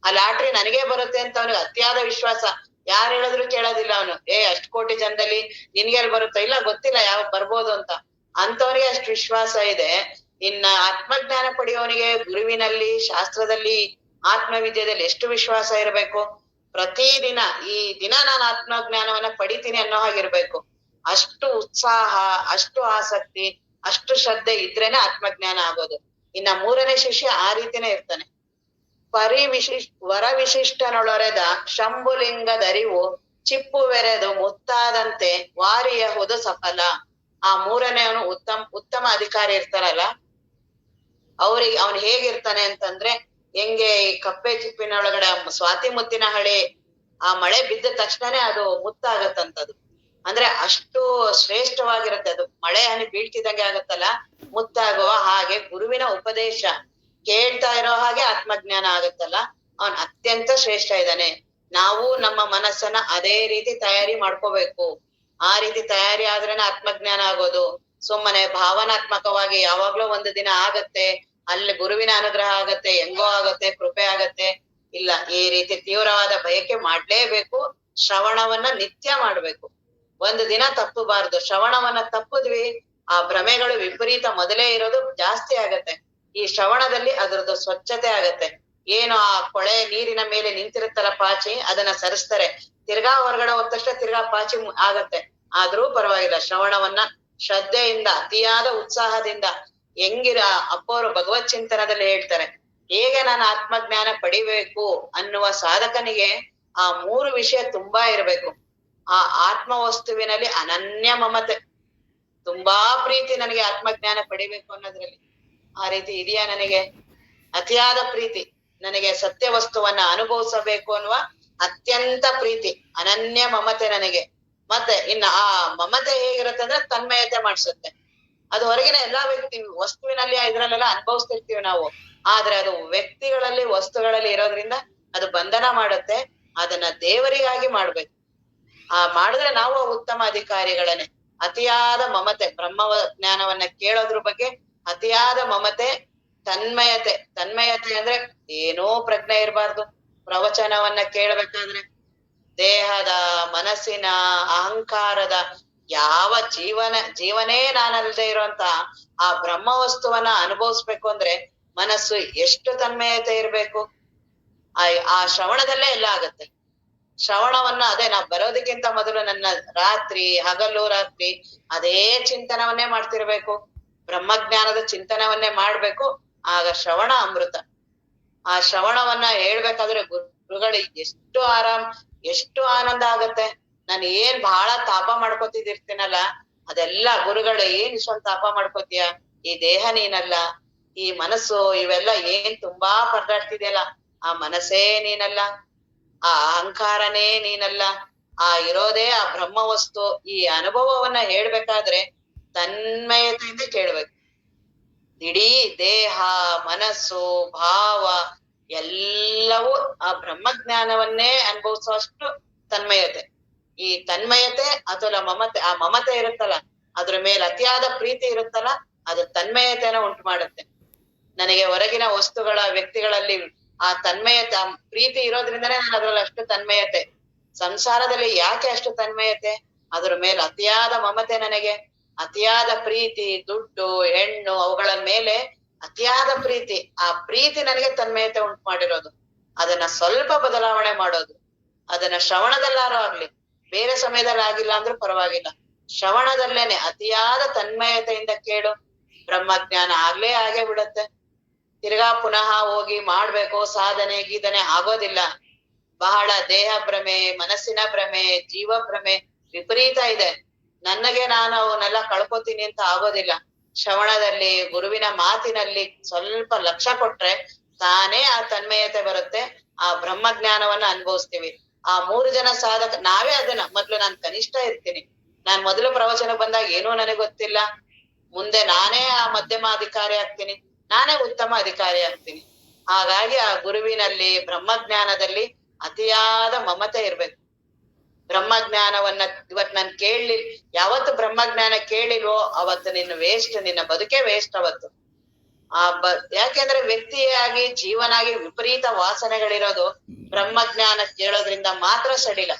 ಆ ಲಾಟ್ರಿ ನನಗೇ ಬರುತ್ತೆ ಅಂತ ಅವನಿಗೆ ಅತಿಯಾದ ವಿಶ್ವಾಸ. ಯಾರು ಹೇಳಿದ್ರು ಕೇಳೋದಿಲ್ಲ ಅವನು. ಅಷ್ಟ್ ಕೋಟಿ ಜನದಲ್ಲಿ ನಿನ್ಗೆಲ್ ಬರುತ್ತೋ, ಇಲ್ಲ ಗೊತ್ತಿಲ್ಲ ಯಾವ ಬರ್ಬೋದು ಅಂತ. ಅಂತವನಿಗೆ ಅಷ್ಟು ವಿಶ್ವಾಸ ಇದೆ. ಇನ್ನ ಆತ್ಮಜ್ಞಾನ ಪಡೆಯೋನಿಗೆ ಗುರುವಿನಲ್ಲಿ, ಶಾಸ್ತ್ರದಲ್ಲಿ, ಆತ್ಮವಿದ್ಯೆಯಲ್ಲಿ ಎಷ್ಟು ವಿಶ್ವಾಸ ಇರಬೇಕು. ಪ್ರತಿದಿನ ಈ ದಿನ ನಾನು ಆತ್ಮಜ್ಞಾನವನ್ನ ಪಡಿತೀನಿ ಅನ್ನೋ ಹಾಗಿರ್ಬೇಕು. ಅಷ್ಟು ಉತ್ಸಾಹ, ಅಷ್ಟು ಆಸಕ್ತಿ, ಅಷ್ಟು ಶ್ರದ್ಧೆ ಇದ್ರೇನೆ ಆತ್ಮಜ್ಞಾನ ಆಗೋದು. ಇನ್ನ ಮೂರನೇ ಶಿಷ್ಯ ಆ ರೀತಿನೇ ಇರ್ತಾನೆ. ವರ ವಿಶಿಷ್ಟನೊಳೊರೆದ ಶಂಭುಲಿಂಗದರಿವು ಚಿಪ್ಪುವೆರೆದು ಮುತ್ತಾದಂತೆ ವಾರಿಯಹುದು ಸಫಲ. ಆ ಮೂರನೇ ಅವನು ಉತ್ತಮ ಅಧಿಕಾರಿ ಇರ್ತಾರಲ್ಲ, ಅವ್ರಿಗೆ ಅವನು ಹೇಗಿರ್ತಾನೆ ಅಂತಂದ್ರೆ, ಹೆಂಗೆ ಈ ಕಪ್ಪೆ ಚಿಪ್ಪಿನೊಳಗಡೆ ಸ್ವಾತಿ ಮುತ್ತಿನ ಹಳೆ ಆ ಮಳೆ ಬಿದ್ದ ತಕ್ಷಣನೇ ಅದು ಮುತ್ತಾಗತ್ತಂತದು. ಅಂದ್ರೆ ಅಷ್ಟು ಶ್ರೇಷ್ಠವಾಗಿರುತ್ತೆ ಅದು. ಮಳೆ ಹನಿ ಬೀಳ್ತಿದಂಗೆ ಆಗತ್ತಲ್ಲ, ಮುತ್ತಾಗುವ ಹಾಗೆ ಗುರುವಿನ ಉಪದೇಶ ಕೇಳ್ತಾ ಇರೋ ಹಾಗೆ ಆತ್ಮಜ್ಞಾನ ಆಗತ್ತಲ್ಲ, ಅವನ್ ಅತ್ಯಂತ ಶ್ರೇಷ್ಠ ಇದ್ದಾನೆ. ನಾವು ನಮ್ಮ ಮನಸ್ಸನ್ನ ಅದೇ ರೀತಿ ತಯಾರಿ ಮಾಡ್ಕೋಬೇಕು. ಆ ರೀತಿ ತಯಾರಿ ಆದ್ರೇನೆ ಆತ್ಮಜ್ಞಾನ ಆಗೋದು. ಸುಮ್ಮನೆ ಭಾವನಾತ್ಮಕವಾಗಿ ಯಾವಾಗ್ಲೋ ಒಂದು ದಿನ ಆಗತ್ತೆ, ಅಲ್ಲಿ ಗುರುವಿನ ಅನುಗ್ರಹ ಆಗತ್ತೆ, ಹೆಂಗೋ ಆಗತ್ತೆ, ಕೃಪೆ ಆಗತ್ತೆ, ಇಲ್ಲ. ಈ ರೀತಿ ತೀವ್ರವಾದ ಬಯಕೆ ಮಾಡ್ಲೇಬೇಕು. ಶ್ರವಣವನ್ನ ನಿತ್ಯ ಮಾಡ್ಬೇಕು. ಒಂದು ದಿನ ತಪ್ಪಬಾರ್ದು. ಶ್ರವಣವನ್ನ ತಪ್ಪದ್ವಿ, ಆ ಭ್ರಮೆಗಳು ವಿಪರೀತ ಮೊದಲೇ ಇರೋದು ಜಾಸ್ತಿ ಆಗತ್ತೆ. ಈ ಶ್ರವಣದಲ್ಲಿ ಅದ್ರದ್ದು ಸ್ವಚ್ಛತೆ ಆಗತ್ತೆ. ಏನು ಆ ಕೊಳೆ ನೀರಿನ ಮೇಲೆ ನಿಂತಿರುತ್ತಲ್ಲ ಪಾಚಿ, ಅದನ್ನ ಸರಿಸ್ತಾರೆ. ತಿರ್ಗಾ ಹೊರಗಡೆ ಹೋದ ತಕ್ಷಣ ತಿರ್ಗಾ ಪಾಚಿ ಆಗತ್ತೆ. ಆದ್ರೂ ಪರವಾಗಿಲ್ಲ, ಶ್ರವಣವನ್ನ ಶ್ರದ್ಧೆಯಿಂದ, ಅತಿಯಾದ ಉತ್ಸಾಹದಿಂದ, ಹೆಂಗಿರ ಅಪ್ಪವರು ಭಗವತ್ ಚಿಂತನದಲ್ಲಿ ಹೇಳ್ತಾರೆ, ಹೇಗೆ ನಾನು ಆತ್ಮಜ್ಞಾನ ಪಡಿಬೇಕು ಅನ್ನುವ ಸಾಧಕನಿಗೆ ಆ ಮೂರು ವಿಷಯ ತುಂಬಾ ಇರ್ಬೇಕು. ಆ ಆತ್ಮ ವಸ್ತುವಿನಲ್ಲಿ ಅನನ್ಯ ಮಮತೆ, ತುಂಬಾ ಪ್ರೀತಿ ನನಗೆ ಆತ್ಮಜ್ಞಾನ ಪಡಿಬೇಕು ಅನ್ನೋದ್ರಲ್ಲಿ. ಆ ರೀತಿ ಇದೆಯಾ ನನಗೆ? ಅತಿಯಾದ ಪ್ರೀತಿ, ನನಗೆ ಸತ್ಯ ವಸ್ತುವನ್ನ ಅನುಭವಿಸಬೇಕು ಅನ್ನುವ ಅತ್ಯಂತ ಪ್ರೀತಿ, ಅನನ್ಯ ಮಮತೆ ನನಗೆ. ಮತ್ತೆ ಇನ್ನ ಆ ಮಮತೆ ಹೇಗಿರುತ್ತೆ ಅಂದ್ರೆ ತನ್ಮಯತೆ ಮಾಡ್ಸುತ್ತೆ. ಅದು ಹೊರಗಿನ ಎಲ್ಲಾ ವಸ್ತುವಿನಲ್ಲಿ ಇದ್ರಲ್ಲೆಲ್ಲ ಅನುಭವಿಸ್ತಿರ್ತೀವಿ ನಾವು. ಆದ್ರೆ ಅದು ವ್ಯಕ್ತಿಗಳಲ್ಲಿ, ವಸ್ತುಗಳಲ್ಲಿ ಇರೋದ್ರಿಂದ ಅದು ಬಂಧನ ಮಾಡುತ್ತೆ. ಅದನ್ನ ದೇವರಿಗಾಗಿ ಮಾಡ್ಬೇಕು. ಮಾಡಿದ್ರೆ ನಾವು ಉತ್ತಮ ಅಧಿಕಾರಿಗಳನ್ನೇ. ಅತಿಯಾದ ಮಮತೆ, ಬ್ರಹ್ಮ ಜ್ಞಾನವನ್ನ ಕೇಳೋದ್ರ ಬಗ್ಗೆ ಅತಿಯಾದ ಮಮತೆ, ತನ್ಮಯತೆ. ತನ್ಮಯತೆ ಅಂದ್ರೆ ಏನೋ ಪ್ರಜ್ಞೆ ಇರಬಾರ್ದು. ಪ್ರವಚನವನ್ನ ಕೇಳ್ಬೇಕಾದ್ರೆ ದೇಹದ, ಮನಸ್ಸಿನ, ಅಹಂಕಾರದ ಯಾವ ಜೀವನೇ ನಾನಲ್ಲದೆ ಇರುವಂತ ಆ ಬ್ರಹ್ಮ ವಸ್ತುವನ್ನ ಅನುಭವಿಸ್ಬೇಕು ಅಂದ್ರೆ ಮನಸ್ಸು ಎಷ್ಟು ತನ್ಮಯತೆ ಇರ್ಬೇಕು. ಆ ಶ್ರವಣದಲ್ಲೇ ಎಲ್ಲ ಆಗತ್ತೆ. ಶ್ರವಣವನ್ನ ಅದೇ ನಾವ್ ಬರೋದಕ್ಕಿಂತ ಮೊದಲು ನನ್ನ ಹಗಲು ರಾತ್ರಿ ಅದೇ ಚಿಂತನವನ್ನೇ ಮಾಡ್ತಿರ್ಬೇಕು. ಬ್ರಹ್ಮಜ್ಞಾನದ ಚಿಂತನವನ್ನೇ ಮಾಡ್ಬೇಕು. ಆಗ ಶ್ರವಣ ಅಮೃತ. ಆ ಶ್ರವಣವನ್ನ ಹೇಳ್ಬೇಕಾದ್ರೆ ಗುರುಗಳಿಗೆ ಎಷ್ಟು ಆನಂದ ಆಗತ್ತೆ. ನಾನು ಏನ್ ಬಹಳ ತಾಪ ಮಾಡ್ಕೊತಿದಿರ್ತೀನಲ್ಲ, ಅದೆಲ್ಲ ಗುರುಗಳು, ಏನ್ ಇಷ್ಟೊಂದು ತಾಪ ಮಾಡ್ಕೋತೀಯ, ಈ ದೇಹ ನೀನಲ್ಲ, ಈ ಮನಸ್ಸು ಇವೆಲ್ಲ ಏನ್ ತುಂಬಾ ಪರದಾಡ್ತಿದೆಯಲ್ಲ, ಆ ಮನಸ್ಸೇ ನೀನಲ್ಲ, ಆ ಅಹಂಕಾರನೇ ನೀನಲ್ಲ, ಆ ಇರೋದೇ ಆ ಬ್ರಹ್ಮ ವಸ್ತು. ಈ ಅನುಭವವನ್ನ ಹೇಳ್ಬೇಕಾದ್ರೆ ತನ್ಮಯತೆಯಿಂದ ಕೇಳ್ಬೇಕು. ಇಡೀ ದೇಹ, ಮನಸ್ಸು, ಭಾವ ಎಲ್ಲವೂ ಆ ಬ್ರಹ್ಮಜ್ಞಾನವನ್ನೇ ಅನುಭವಿಸುವಷ್ಟು ತನ್ಮಯತೆ. ಈ ತನ್ಮಯತೆ ಅಥವಾ ಮಮತೆ, ಆ ಮಮತೆ ಇರುತ್ತಲ್ಲ, ಅದ್ರ ಮೇಲೆ ಅತಿಯಾದ ಪ್ರೀತಿ ಇರುತ್ತಲ್ಲ, ಅದು ತನ್ಮಯತೆನ ಉಂಟು ಮಾಡುತ್ತೆ. ನನಗೆ ಹೊರಗಿನ ವಸ್ತುಗಳ, ವ್ಯಕ್ತಿಗಳಲ್ಲಿ ಆ ತನ್ಮಯತೆ, ಆ ಪ್ರೀತಿ ಇರೋದ್ರಿಂದನೇ ನಾನು ಅದ್ರಲ್ಲಿ ಅಷ್ಟು ತನ್ಮಯತೆ. ಸಂಸಾರದಲ್ಲಿ ಯಾಕೆ ಅಷ್ಟು ತನ್ಮಯತೆ? ಅದ್ರ ಮೇಲೆ ಅತಿಯಾದ ಮಮತೆ ನನಗೆ. ಅತಿಯಾದ ಪ್ರೀತಿ, ದುಡ್ಡು, ಹೆಣ್ಣು, ಅವುಗಳ ಮೇಲೆ ಅತಿಯಾದ ಪ್ರೀತಿ. ಆ ಪ್ರೀತಿ ನನಗೆ ತನ್ಮಯತೆ ಉಂಟು ಮಾಡಿರೋದು. ಅದನ್ನ ಸ್ವಲ್ಪ ಬದಲಾವಣೆ ಮಾಡೋದು. ಅದನ್ನ ಶ್ರವಣದಲ್ಲಾರು ಆಗ್ಲಿ, ಬೇರೆ ಸಮಯದಲ್ಲಿ ಆಗಿಲ್ಲ ಅಂದ್ರೂ ಪರವಾಗಿಲ್ಲ, ಶ್ರವಣದಲ್ಲೇನೆ ಅತಿಯಾದ ತನ್ಮಯತೆಯಿಂದ ಕೇಳು. ಬ್ರಹ್ಮಜ್ಞಾನ ಆಗೇ ಬಿಡತ್ತೆ. ತಿರ್ಗಾ ಪುನಃ ಹೋಗಿ ಮಾಡ್ಬೇಕು ಸಾಧನೆ ಗೀಧನೆ ಆಗೋದಿಲ್ಲ. ಬಹಳ ದೇಹ ಭ್ರಮೆ, ಮನಸ್ಸಿನ ಭ್ರಮೆ, ಜೀವ ಭ್ರಮೆ ವಿಪರೀತ ಇದೆ. ನನಗೆ ನಾನು ಅವನ್ನೆಲ್ಲ ಕಳ್ಕೊತೀನಿ ಅಂತ ಆಗೋದಿಲ್ಲ. ಶ್ರವಣದಲ್ಲಿ, ಗುರುವಿನ ಮಾತಿನಲ್ಲಿ ಸ್ವಲ್ಪ ಲಕ್ಷ್ಯ ಕೊಟ್ರೆ ತಾನೇ ಆ ತನ್ಮಯತೆ ಬರುತ್ತೆ. ಆ ಬ್ರಹ್ಮಜ್ಞಾನವನ್ನ ಅನುಭವಿಸ್ತೀವಿ. ಆ 3 ಜನ ಸಾಧಕ ನಾವೇ ಅದನ್ನ ಮೊದ್ಲು ನಾನ್ ಕನಿಷ್ಠ ಇರ್ತೀನಿ. ನಾನ್ ಮೊದಲು ಪ್ರವಚನ ಬಂದಾಗ ಏನೂ ನನಗೆ ಗೊತ್ತಿಲ್ಲ. ಮುಂದೆ ನಾನೇ ಆ ಮಧ್ಯಮ ಅಧಿಕಾರಿ ಆಗ್ತೀನಿ, ನಾನೇ ಉತ್ತಮ ಅಧಿಕಾರಿ ಆಗ್ತೀನಿ. ಹಾಗಾಗಿ ಆ ಗುರುವಿನಲ್ಲಿ, ಬ್ರಹ್ಮಜ್ಞಾನದಲ್ಲಿ ಅತಿಯಾದ ಮಮತೆ ಇರ್ಬೇಕು. ಬ್ರಹ್ಮಜ್ಞಾನವನ್ನ ಇವತ್ ನಾನ್ ಯಾವತ್ತು ಬ್ರಹ್ಮಜ್ಞಾನ ಕೇಳಿಲ್ವೋ ಅವತ್ತು ನಿನ್ನ ವೇಸ್ಟ್, ನಿನ್ನ ಬದುಕೆ ವೇಸ್ಟ್ ಅವತ್ತು. ಯಾಕೆಂದ್ರೆ ವ್ಯಕ್ತಿಯಾಗಿ, ಜೀವನಾಗಿ ವಿಪರೀತ ವಾಸನೆಗಳಿರೋದು ಬ್ರಹ್ಮಜ್ಞಾನ ಕೇಳೋದ್ರಿಂದ ಮಾತ್ರ ಸಡಿಲ.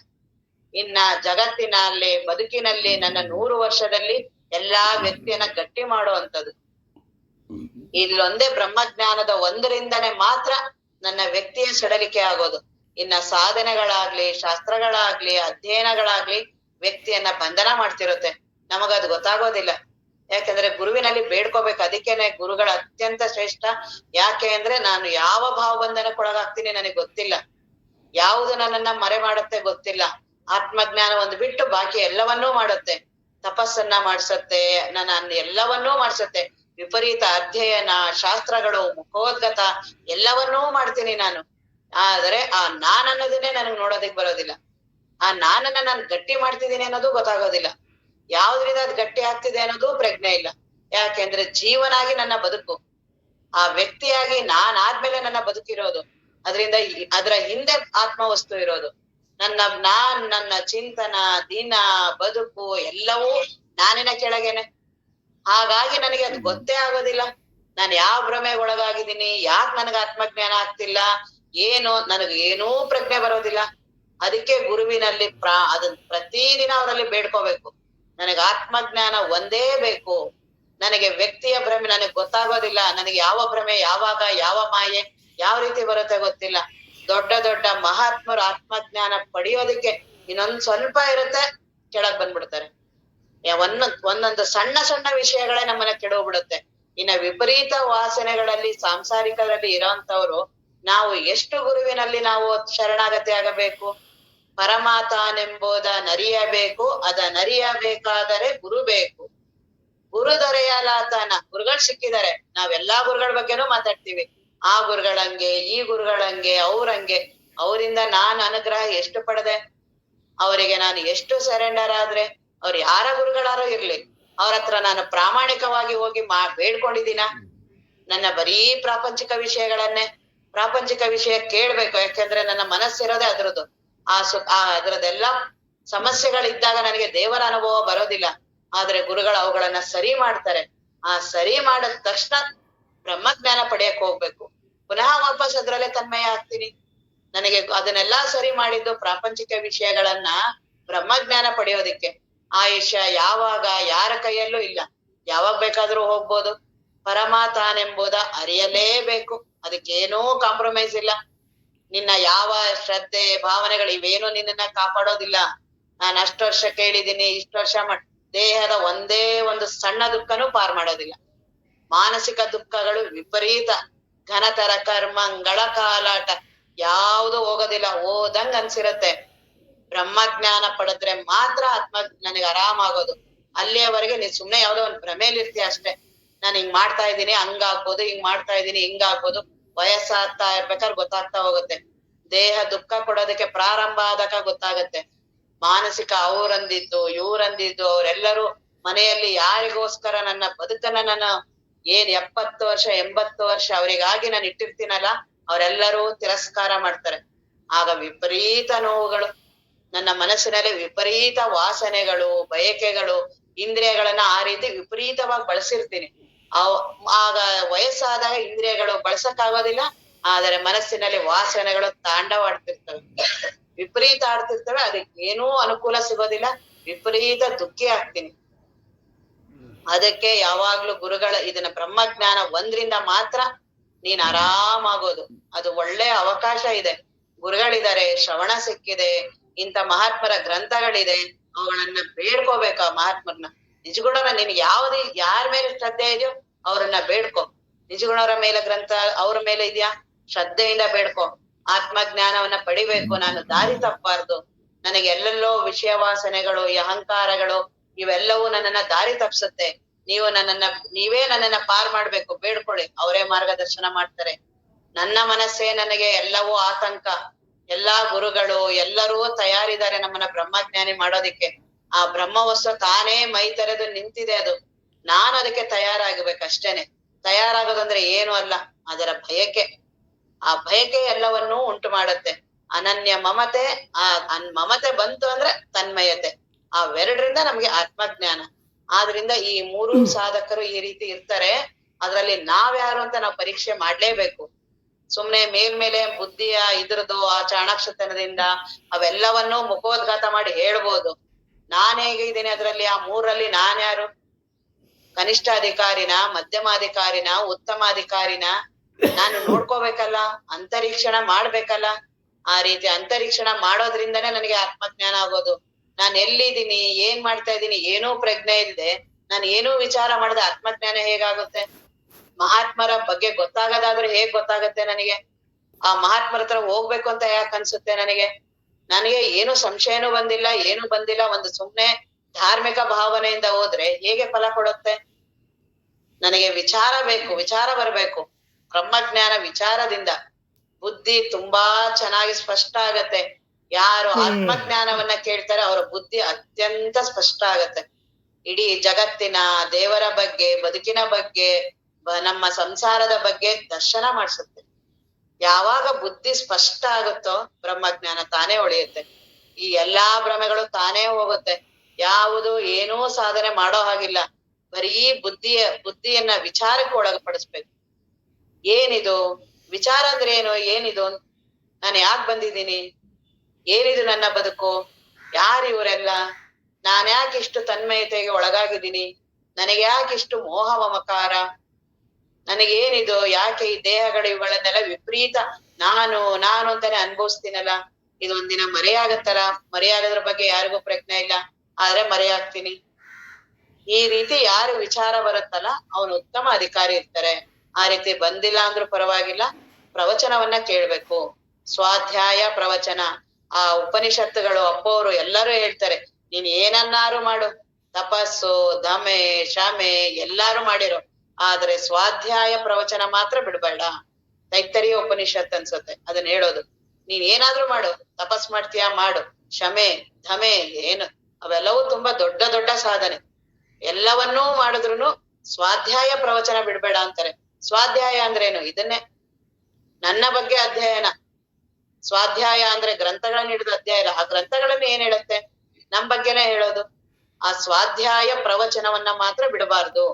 ಇನ್ನ ಜಗತ್ತಿನಲ್ಲಿ, ಬದುಕಿನಲ್ಲಿ ನನ್ನ 100 ವರ್ಷದಲ್ಲಿ ಎಲ್ಲಾ ವ್ಯಕ್ತಿಯನ್ನ ಗಟ್ಟಿ ಮಾಡುವಂಥದ್ದು. ಇಲ್ಲೊಂದೇ ಬ್ರಹ್ಮಜ್ಞಾನದ ಒಂದರಿಂದನೇ ಮಾತ್ರ ನನ್ನ ವ್ಯಕ್ತಿಯ ಸಡಲಿಕೆ ಆಗೋದು. ಇನ್ನ ಸಾಧನೆಗಳಾಗ್ಲಿ, ಶಾಸ್ತ್ರಗಳಾಗ್ಲಿ, ಅಧ್ಯಯನಗಳಾಗ್ಲಿ ವ್ಯಕ್ತಿಯನ್ನ ಬಂಧನ ಮಾಡ್ತಿರುತ್ತೆ. ನಮಗದು ಗೊತ್ತಾಗೋದಿಲ್ಲ. ಯಾಕಂದ್ರೆ ಗುರುವಿನಲ್ಲಿ ಬೇಡ್ಕೋಬೇಕು. ಅದಕ್ಕೇನೆ ಗುರುಗಳ ಅತ್ಯಂತ ಶ್ರೇಷ್ಠ. ಯಾಕೆ ಅಂದ್ರೆ ನಾನು ಯಾವ ಭಾವಬಂಧನಕ್ಕೊಳಗಾಗ್ತೀನಿ ನನಗೆ ಗೊತ್ತಿಲ್ಲ, ಯಾವುದು ನನ್ನನ್ನ ಮರೆ ಮಾಡುತ್ತೆ ಗೊತ್ತಿಲ್ಲ. ಆತ್ಮಜ್ಞಾನ ಒಂದು ಬಿಟ್ಟು ಬಾಕಿ ಎಲ್ಲವನ್ನೂ ಮಾಡುತ್ತೆ. ತಪಸ್ಸನ್ನ ಮಾಡ್ಸತ್ತೆ, ನನ್ನ ಎಲ್ಲವನ್ನೂ ಮಾಡ್ಸತ್ತೆ. ವಿಪರೀತ ಅಧ್ಯಯನ, ಶಾಸ್ತ್ರಗಳು, ಮುಖೋದ್ಗತ ಎಲ್ಲವನ್ನೂ ಮಾಡ್ತೀನಿ ನಾನು. ಆದರೆ ಆ ನಾನನ್ನೋದನ್ನೇ ನನಗ್ ನೋಡೋದಿಕ್ ಬರೋದಿಲ್ಲ. ಆ ನಾನನ್ನ ನಾನು ಗಟ್ಟಿ ಮಾಡ್ತಿದ್ದೀನಿ ಅನ್ನೋದು ಗೊತ್ತಾಗೋದಿಲ್ಲ. ಯಾವ್ದ್ರಿಂದ ಅದ್ ಗಟ್ಟಿ ಆಗ್ತಿದೆ ಅನ್ನೋದು ಪ್ರಜ್ಞೆ ಇಲ್ಲ. ಯಾಕೆಂದ್ರೆ ಜೀವನಾಗಿ ನನ್ನ ಬದುಕು, ಆ ವ್ಯಕ್ತಿಯಾಗಿ ನಾನಾದ್ಮೇಲೆ ನನ್ನ ಬದುಕಿರೋದು. ಅದರಿಂದ ಅದರ ಹಿಂದೆ ಆತ್ಮವಸ್ತು ಇರೋದು. ನನ್ನ ಚಿಂತನ, ದಿನ, ಬದುಕು ಎಲ್ಲವೂ ನಾನಿನ ಕೆಳಗೇನೆ. ಹಾಗಾಗಿ ನನಗೆ ಅದು ಗೊತ್ತೇ ಆಗೋದಿಲ್ಲ. ನಾನು ಯಾವ ಭ್ರಮೆಗೆ ಒಳಗಾಗಿದ್ದೀನಿ, ಯಾಕೆ ನನಗೆ ಆತ್ಮಜ್ಞಾನ ಆಗ್ತಿಲ್ಲ, ನನಗೆ ಏನೂ ಪ್ರಜ್ಞೆ ಬರೋದಿಲ್ಲ. ಅದಕ್ಕೆ ಗುರುವಿನಲ್ಲಿ ಅದನ್ನ ಪ್ರತಿದಿನ ಅವರಲ್ಲಿ ಬೇಡ್ಕೋಬೇಕು. ನನಗೆ ಆತ್ಮಜ್ಞಾನ ಒಂದೇ ಬೇಕು. ನನಗೆ ವ್ಯಕ್ತಿಯ ಭ್ರಮೆ ನನಗೆ ಗೊತ್ತಾಗೋದಿಲ್ಲ. ನನಗೆ ಯಾವ ಭ್ರಮೆ ಯಾವಾಗ, ಯಾವ ಮಾಯೆ ಯಾವ ರೀತಿ ಬರುತ್ತೆ ಗೊತ್ತಿಲ್ಲ. ದೊಡ್ಡ ದೊಡ್ಡ ಮಹಾತ್ಮರು ಆತ್ಮಜ್ಞಾನ ಪಡೆಯೋದಕ್ಕೆ ಇನ್ನೊಂದ್ ಸ್ವಲ್ಪ ಇರುತ್ತೆ, ಕೆಳಗ್ ಬಂದ್ಬಿಡ್ತಾರೆ. ಒಂದೊಂದು ಸಣ್ಣ ಸಣ್ಣ ವಿಷಯಗಳೇ ನಮ್ಮನ್ನ ಕೆಡೋಗ್ಬಿಡುತ್ತೆ. ಇನ್ನ ವಿಪರೀತ ವಾಸನೆಗಳಲ್ಲಿ, ಸಾಂಸಾರಿಕದಲ್ಲಿ ಇರೋಂಥವ್ರು ನಾವು ಎಷ್ಟು ಗುರುವಿನಲ್ಲಿ ನಾವು ಶರಣಾಗತಿ ಆಗಬೇಕು. ಪರಮಾತಾನೆಂಬುದ ನರಿಯಬೇಕು, ಅದ ನರಿಯಬೇಕಾದರೆ ಗುರು ಬೇಕು. ಗುರು ದೊರೆಯಲಾತನ. ಗುರುಗಳು ಸಿಕ್ಕಿದ್ದಾರೆ. ನಾವೆಲ್ಲಾ ಗುರುಗಳ ಬಗ್ಗೆನೂ ಮಾತಾಡ್ತೀವಿ. ಆ ಗುರುಗಳಂಗೆ, ಈ ಗುರುಗಳಂಗೆ, ಅವ್ರಂಗೆ. ಅವರಿಂದ ನಾನು ಅನುಗ್ರಹ ಎಷ್ಟು ಪಡೆದೆ, ಅವರಿಗೆ ನಾನು ಎಷ್ಟು ಸರೆಂಡರ್ ಆದ್ರೆ, ಅವ್ರು ಯಾರ ಗುರುಗಳಾರೋ ಇರ್ಲಿ, ಅವ್ರ ಹತ್ರ ನಾನು ಪ್ರಾಮಾಣಿಕವಾಗಿ ಹೋಗಿ ಬೇಡ್ಕೊಂಡಿದ್ದೀನ. ನನ್ನ ಬರೀ ಪ್ರಾಪಂಚಿಕ ವಿಷಯ ಕೇಳ್ಬೇಕು. ಯಾಕೆಂದ್ರೆ ನನ್ನ ಮನಸ್ಸಿರೋದೇ ಅದ್ರದ್ದು. ಅದ್ರದ್ದೆಲ್ಲ ಸಮಸ್ಯೆಗಳಿದ್ದಾಗ ನನಗೆ ದೇವರ ಅನುಭವ ಬರೋದಿಲ್ಲ. ಆದ್ರೆ ಗುರುಗಳು ಅವುಗಳನ್ನ ಸರಿ ಮಾಡ್ತಾರೆ. ಆ ಸರಿ ಮಾಡಿದ ತಕ್ಷಣ ಬ್ರಹ್ಮಜ್ಞಾನ ಪಡೆಯಕ್ ಹೋಗ್ಬೇಕು. ಪುನಃ ವಾಪಸ್ ಅದ್ರಲ್ಲೇ ತನ್ಮಯ ಆಗ್ತೀನಿ. ನನಗೆ ಅದನ್ನೆಲ್ಲಾ ಸರಿ ಮಾಡಿದ್ದು ಪ್ರಾಪಂಚಿಕ ವಿಷಯಗಳನ್ನ ಬ್ರಹ್ಮಜ್ಞಾನ ಪಡೆಯೋದಿಕ್ಕೆ. ಆಯುಷ್ಯ ಯಾವಾಗ ಯಾರ ಕೈಯಲ್ಲೂ ಇಲ್ಲ, ಯಾವಾಗ ಬೇಕಾದ್ರೂ ಹೋಗ್ಬೋದು. ಪರಮಾತಾನೆಂಬುದ ಅರಿಯಲೇಬೇಕು. ಅದಕ್ಕೇನೂ ಕಾಂಪ್ರಮೈಸ್ ಇಲ್ಲ. ನಿನ್ನ ಯಾವ ಶ್ರದ್ಧೆ ಭಾವನೆಗಳು ಇವೇನು ನಿನ್ನನ್ನ ಕಾಪಾಡೋದಿಲ್ಲ. ನಾನು ಅಷ್ಟು ವರ್ಷ ಕೇಳಿದ್ದೀನಿ, ಇಷ್ಟು ವರ್ಷ ದೇಹದ ಒಂದೇ ಒಂದು ಸಣ್ಣ ದುಃಖನೂ ಪಾರ್ ಮಾಡೋದಿಲ್ಲ. ಮಾನಸಿಕ ದುಃಖಗಳು ವಿಪರೀತ, ಘನತರ ಕರ್ಮಗಳ ಕಾಲಾಟ ಯಾವುದು ಹೋಗೋದಿಲ್ಲ. ಓದಂಗ್ ಅನ್ಸಿರತ್ತೆ. ಬ್ರಹ್ಮಜ್ಞಾನ ಪಡೆದ್ರೆ ಮಾತ್ರ ನನಗೆ ಆರಾಮಾಗೋದು. ಅಲ್ಲಿಯವರೆಗೆ ನೀನ್ ಸುಮ್ನೆ ಯಾವ್ದೋ ಒಂದ್ ಭ್ರಮೇಲಿ ಇರ್ತೀಯ ಅಷ್ಟೇ. ನಾನು ಹಿಂಗ್ ಮಾಡ್ತಾ ಇದ್ದೀನಿ, ಹಂಗಾಗ್ಬೋದು, ಹಿಂಗ್ ಮಾಡ್ತಾ ಇದ್ದೀನಿ, ಹಿಂಗಾಗ್ಬೋದು. ವಯಸ್ಸಾಗ್ತಾ ಇರ್ಬೇಕಾದ್ರೆ ಗೊತ್ತಾಗ್ತಾ ಹೋಗುತ್ತೆ. ದೇಹ ದುಃಖ ಕೊಡೋದಕ್ಕೆ ಪ್ರಾರಂಭ ಆದಾಗ ಗೊತ್ತಾಗತ್ತೆ. ಮಾನಸಿಕ ಅವ್ರಂದಿದ್ದು ಇವ್ರಂದಿದ್ದು ಅವರೆಲ್ಲರೂ ಮನೆಯಲ್ಲಿ ಯಾರಿಗೋಸ್ಕರ ನನ್ನ ಬದುಕನ್ನ ನಾನು 70 ವರ್ಷ 80 ವರ್ಷ ಅವರಿಗಾಗಿ ನಾನು ಇಟ್ಟಿರ್ತೀನಲ್ಲ, ಅವರೆಲ್ಲರೂ ತಿರಸ್ಕಾರ ಮಾಡ್ತಾರೆ. ಆಗ ವಿಪರೀತ ನೋವುಗಳು, ನನ್ನ ಮನಸ್ಸಿನಲ್ಲಿ ವಿಪರೀತ ವಾಸನೆಗಳು, ಬಯಕೆಗಳು, ಇಂದ್ರಿಯಗಳನ್ನ ಆ ರೀತಿ ವಿಪರೀತವಾಗಿ ಬಳಸಿರ್ತೀನಿ. ಆಗ ವಯಸ್ಸಾದಾಗ ಇಂದ್ರಿಯಗಳು ಬಳಸಕ್ಕಾಗೋದಿಲ್ಲ. ಆದರೆ ಮನಸ್ಸಿನಲ್ಲಿ ವಾಸನೆಗಳು ತಾಂಡವಾಡ್ತಿರ್ತವೆ, ವಿಪರೀತ ಆಡ್ತಿರ್ತವೆ. ಅದಕ್ಕೆ ಏನೂ ಅನುಕೂಲ ಸಿಗೋದಿಲ್ಲ. ವಿಪರೀತ ದುಃಖಿ ಆಗ್ತೀನಿ. ಅದಕ್ಕೆ ಯಾವಾಗ್ಲೂ ಇದನ್ನ ಬ್ರಹ್ಮಜ್ಞಾನ ಒಂದ್ರಿಂದ ಮಾತ್ರ ನೀನ್ ಆರಾಮಾಗೋದು. ಅದು ಒಳ್ಳೆ ಅವಕಾಶ ಇದೆ. ಗುರುಗಳಿದ್ದಾರೆ, ಶ್ರವಣ ಸಿಕ್ಕಿದೆ, ಇಂಥ ಮಹಾತ್ಮರ ಗ್ರಂಥಗಳಿದೆ. ಅವುಗಳನ್ನ ಬೇಡ್ಕೋಬೇಕು. ಆ ಮಹಾತ್ಮರನ್ನ, ನಿಜಗುಣರ ನಿನ್ಗೆ ಯಾರ ಮೇಲೆ ಶ್ರದ್ಧೆ ಇದೆಯೋ ಅವ್ರನ್ನ ಬೇಡ್ಕೊ. ನಿಜಗುಣರ ಮೇಲೆ ಗ್ರಂಥ ಅವ್ರ ಮೇಲೆ ಇದೆಯಾ, ಶ್ರದ್ಧೆಯಿಂದ ಬೇಡ್ಕೊ. ಆತ್ಮಜ್ಞಾನವನ್ನ ಪಡಿಬೇಕು. ನಾನು ದಾರಿ ತಪ್ಪಬಾರ್ದು. ನನಗೆ ಎಲ್ಲೆಲ್ಲೋ ವಿಷಯ ವಾಸನೆಗಳು, ಈ ಅಹಂಕಾರಗಳು ಇವೆಲ್ಲವೂ ನನ್ನನ್ನ ದಾರಿ ತಪ್ಸುತ್ತೆ. ನೀವೇ ನನ್ನನ್ನ ಪಾರ್ ಮಾಡ್ಬೇಕು. ಬೇಡ್ಕೊಳ್ಳಿ, ಅವರೇ ಮಾರ್ಗದರ್ಶನ ಮಾಡ್ತಾರೆ. ನನ್ನ ಮನಸ್ಸೇ ನನಗೆ ಎಲ್ಲವೂ ಆತಂಕ. ಎಲ್ಲಾ ಗುರುಗಳು ಎಲ್ಲರೂ ತಯಾರಿದ್ದಾರೆ ನಮ್ಮನ್ನ ಬ್ರಹ್ಮಜ್ಞಾನಿ ಮಾಡೋದಿಕ್ಕೆ. ಆ ಬ್ರಹ್ಮವಸ್ತು ತಾನೇ ಮೈ ತೆರೆದು ನಿಂತಿದೆ. ಅದು ನಾನು ಅದಕ್ಕೆ ತಯಾರಾಗಬೇಕಷ್ಟೇನೆ. ತಯಾರಾಗೋದಂದ್ರೆ ಏನು ಅಲ್ಲ, ಅದರ ಬಯಕೆ. ಆ ಬಯಕೆ ಎಲ್ಲವನ್ನೂ ಉಂಟು ಮಾಡತ್ತೆ. ಅನನ್ಯ ಮಮತೆ, ಮಮತೆ ಬಂತು ಅಂದ್ರೆ ತನ್ಮಯತೆ. ಅವೆರಡರಿಂದ ನಮ್ಗೆ ಆತ್ಮಜ್ಞಾನ. ಆದ್ರಿಂದ ಈ ಮೂರು ಸಾಧಕರು ಈ ರೀತಿ ಇರ್ತಾರೆ. ಅದ್ರಲ್ಲಿ ನಾವ್ಯಾರು ಅಂತ ನಾವು ಪರೀಕ್ಷೆ ಮಾಡ್ಲೇಬೇಕು. ಸುಮ್ನೆ ಮೇಲ್ಮೇಲೆ ಬುದ್ಧಿಯ ಇದ್ರದ್ದು ಆ ಚಾಣಾಕ್ಷತನದಿಂದ ಅವೆಲ್ಲವನ್ನೂ ಮುಖೋದ್ಘಾತ ಮಾಡಿ ಹೇಳ್ಬೋದು. ನಾನ್ ಹೇಗಿದ್ದೀನಿ ಅದ್ರಲ್ಲಿ, ಆ ಮೂರಲ್ಲಿ ನಾನ್ಯಾರು, ಕನಿಷ್ಠ ಅಧಿಕಾರಿನ, ಮಧ್ಯಮಾಧಿಕಾರಿನ, ಉತ್ತಮಾಧಿಕಾರಿನ ನಾನು ನೋಡ್ಕೋಬೇಕಲ್ಲ, ಅಂತರೀಕ್ಷಣ ಮಾಡ್ಬೇಕಲ್ಲ. ಆ ರೀತಿ ಅಂತರೀಕ್ಷಣ ಮಾಡೋದ್ರಿಂದನೇ ನನಗೆ ಆತ್ಮಜ್ಞಾನ ಆಗೋದು. ನಾನ್ ಎಲ್ಲಿದ್ದೀನಿ, ಏನ್ ಮಾಡ್ತಾ ಇದ್ದೀನಿ, ಏನೂ ಪ್ರಜ್ಞೆ ಇಲ್ಲದೆ ನಾನು ಏನೂ ವಿಚಾರ ಮಾಡದೆ ಆತ್ಮಜ್ಞಾನ ಹೇಗಾಗುತ್ತೆ? ಮಹಾತ್ಮರ ಬಗ್ಗೆ ಗೊತ್ತಾಗದಾದ್ರೂ ಹೇಗ್ ಗೊತ್ತಾಗತ್ತೆ ನನಗೆ? ಆ ಮಹಾತ್ಮರ ಹತ್ರ ಹೋಗ್ಬೇಕು ಅಂತ ಯಾಕೆ ಅನ್ಸುತ್ತೆ ನನಗೆ? ನನಗೆ ಏನು ಸಂಶಯನೂ ಬಂದಿಲ್ಲ, ಏನು ಬಂದಿಲ್ಲ. ಒಂದು ಸುಮ್ನೆ ಧಾರ್ಮಿಕ ಭಾವನೆಯಿಂದ ಹೋದ್ರೆ ಹೇಗೆ ಫಲ ಕೊಡುತ್ತೆ? ನನಗೆ ವಿಚಾರ ಬೇಕು, ವಿಚಾರ ಬರ್ಬೇಕು. ಬ್ರಹ್ಮಜ್ಞಾನ ವಿಚಾರದಿಂದ ಬುದ್ಧಿ ತುಂಬಾ ಚೆನ್ನಾಗಿ ಸ್ಪಷ್ಟ ಆಗತ್ತೆ. ಯಾರು ಆತ್ಮಜ್ಞಾನವನ್ನ ಕೇಳ್ತಾರೆ ಅವರ ಬುದ್ಧಿ ಅತ್ಯಂತ ಸ್ಪಷ್ಟ ಆಗತ್ತೆ. ಇಡೀ ಜಗತ್ತಿನ, ದೇವರ ಬಗ್ಗೆ, ಬದುಕಿನ ಬಗ್ಗೆ, ನಮ್ಮ ಸಂಸಾರದ ಬಗ್ಗೆ ದರ್ಶನ ಮಾಡಿಸುತ್ತೆ. ಯಾವಾಗ ಬುದ್ಧಿ ಸ್ಪಷ್ಟ ಆಗುತ್ತೋ ಬ್ರಹ್ಮಜ್ಞಾನ ತಾನೇ ಉಳಿಯುತ್ತೆ. ಈ ಎಲ್ಲಾ ಭ್ರಮೆಗಳು ತಾನೇ ಹೋಗುತ್ತೆ. ಯಾವುದು ಏನೂ ಸಾಧನೆ ಮಾಡೋ ಹಾಗಿಲ್ಲ. ಬರೀ ಬುದ್ಧಿಯನ್ನ ವಿಚಾರಕ್ಕೆ ಒಳಗಪಡಿಸ್ಬೇಕು. ಏನಿದು ವಿಚಾರ ಅಂದ್ರೆ ಏನು? ಏನಿದು? ನಾನು ಯಾಕೆ ಬಂದಿದ್ದೀನಿ? ಏನಿದು ನನ್ನ ಬದುಕು? ಯಾರು ಇವರೆಲ್ಲ? ನಾನ್ ಯಾಕೆ ಇಷ್ಟು ತನ್ಮಯತೆಗೆ ಒಳಗಾಗಿದ್ದೀನಿ? ನನಗೆ ಯಾಕೆ ಇಷ್ಟು ಮೋಹ ಮಮಕಾರ? ನನಗೇನಿದು? ಯಾಕೆ ಈ ದೇಹಗಳು ಇವುಗಳನ್ನೆಲ್ಲ ವಿಪರೀತ ನಾನು ನಾನು ಅಂತಾನೆ ಅನ್ಭವಿಸ್ತೀನಲ್ಲ? ಇದೊಂದಿನ ಮರೆಯಾಗತ್ತಲ್ಲ. ಮರೆಯಾಗೋದ್ರ ಬಗ್ಗೆ ಯಾರಿಗೂ ಪ್ರಜ್ಞೆ ಇಲ್ಲ, ಆದ್ರೆ ಮರೆಯಾಗ್ತೀನಿ. ಈ ರೀತಿ ಯಾರು ವಿಚಾರ ಬರುತ್ತಲ್ಲ ಅವನು ಉತ್ತಮ ಅಧಿಕಾರಿ ಇರ್ತಾರೆ. ಆ ರೀತಿ ಬಂದಿಲ್ಲ ಅಂದ್ರೂ ಪರವಾಗಿಲ್ಲ, ಪ್ರವಚನವನ್ನ ಕೇಳ್ಬೇಕು. ಸ್ವಾಧ್ಯಾಯ ಪ್ರವಚನ. ಆ ಉಪನಿಷತ್ತುಗಳು ಅಪ್ಪವರು ಎಲ್ಲರೂ ಹೇಳ್ತಾರೆ, ನೀನ್ ಏನನ್ನಾರು ಮಾಡು, ತಪಸ್ಸು, ದಮೆ, ಶಮೆ ಎಲ್ಲಾರು ಮಾಡಿರೋ, ಆದ್ರೆ ಸ್ವಾಧ್ಯಾಯ ಪ್ರವಚನ ಮಾತ್ರ ಬಿಡ್ಬೇಡ. ತೈತ್ತರಿಯ ಉಪನಿಷತ್ ಅನ್ಸುತ್ತೆ ಅದನ್ನ ಹೇಳೋದು. ನೀನ್ ಏನಾದ್ರೂ ಮಾಡು, ತಪಸ್ ಮಾಡ್ತೀಯಾ ಮಾಡು, ಶಮೆ, ಧಮೆ ಏನು ಅವೆಲ್ಲವೂ ತುಂಬಾ ದೊಡ್ಡ ದೊಡ್ಡ ಸಾಧನೆ. ಎಲ್ಲವನ್ನೂ ಮಾಡಿದ್ರುನು ಸ್ವಾಧ್ಯಾಯ ಪ್ರವಚನ ಬಿಡ್ಬೇಡ ಅಂತಾರೆ. ಸ್ವಾಧ್ಯಾಯ ಅಂದ್ರೇನು? ಇದನ್ನೇ ನನ್ನ ಬಗ್ಗೆ ಅಧ್ಯಯನ. ಸ್ವಾಧ್ಯಾಯ ಅಂದ್ರೆ ಗ್ರಂಥಗಳನ್ನ ಹಿಡಿದು ಅಧ್ಯಾಯ ಇಲ್ಲ. ಆ ಗ್ರಂಥಗಳನ್ನ ಏನ್ ಹೇಳುತ್ತೆ? ನಮ್ ಬಗ್ಗೆನೇ ಹೇಳೋದು. ಆ ಸ್ವಾಧ್ಯಾಯ ಪ್ರವಚನವನ್ನ ಮಾತ್ರ ಬಿಡಬಾರ್ದು.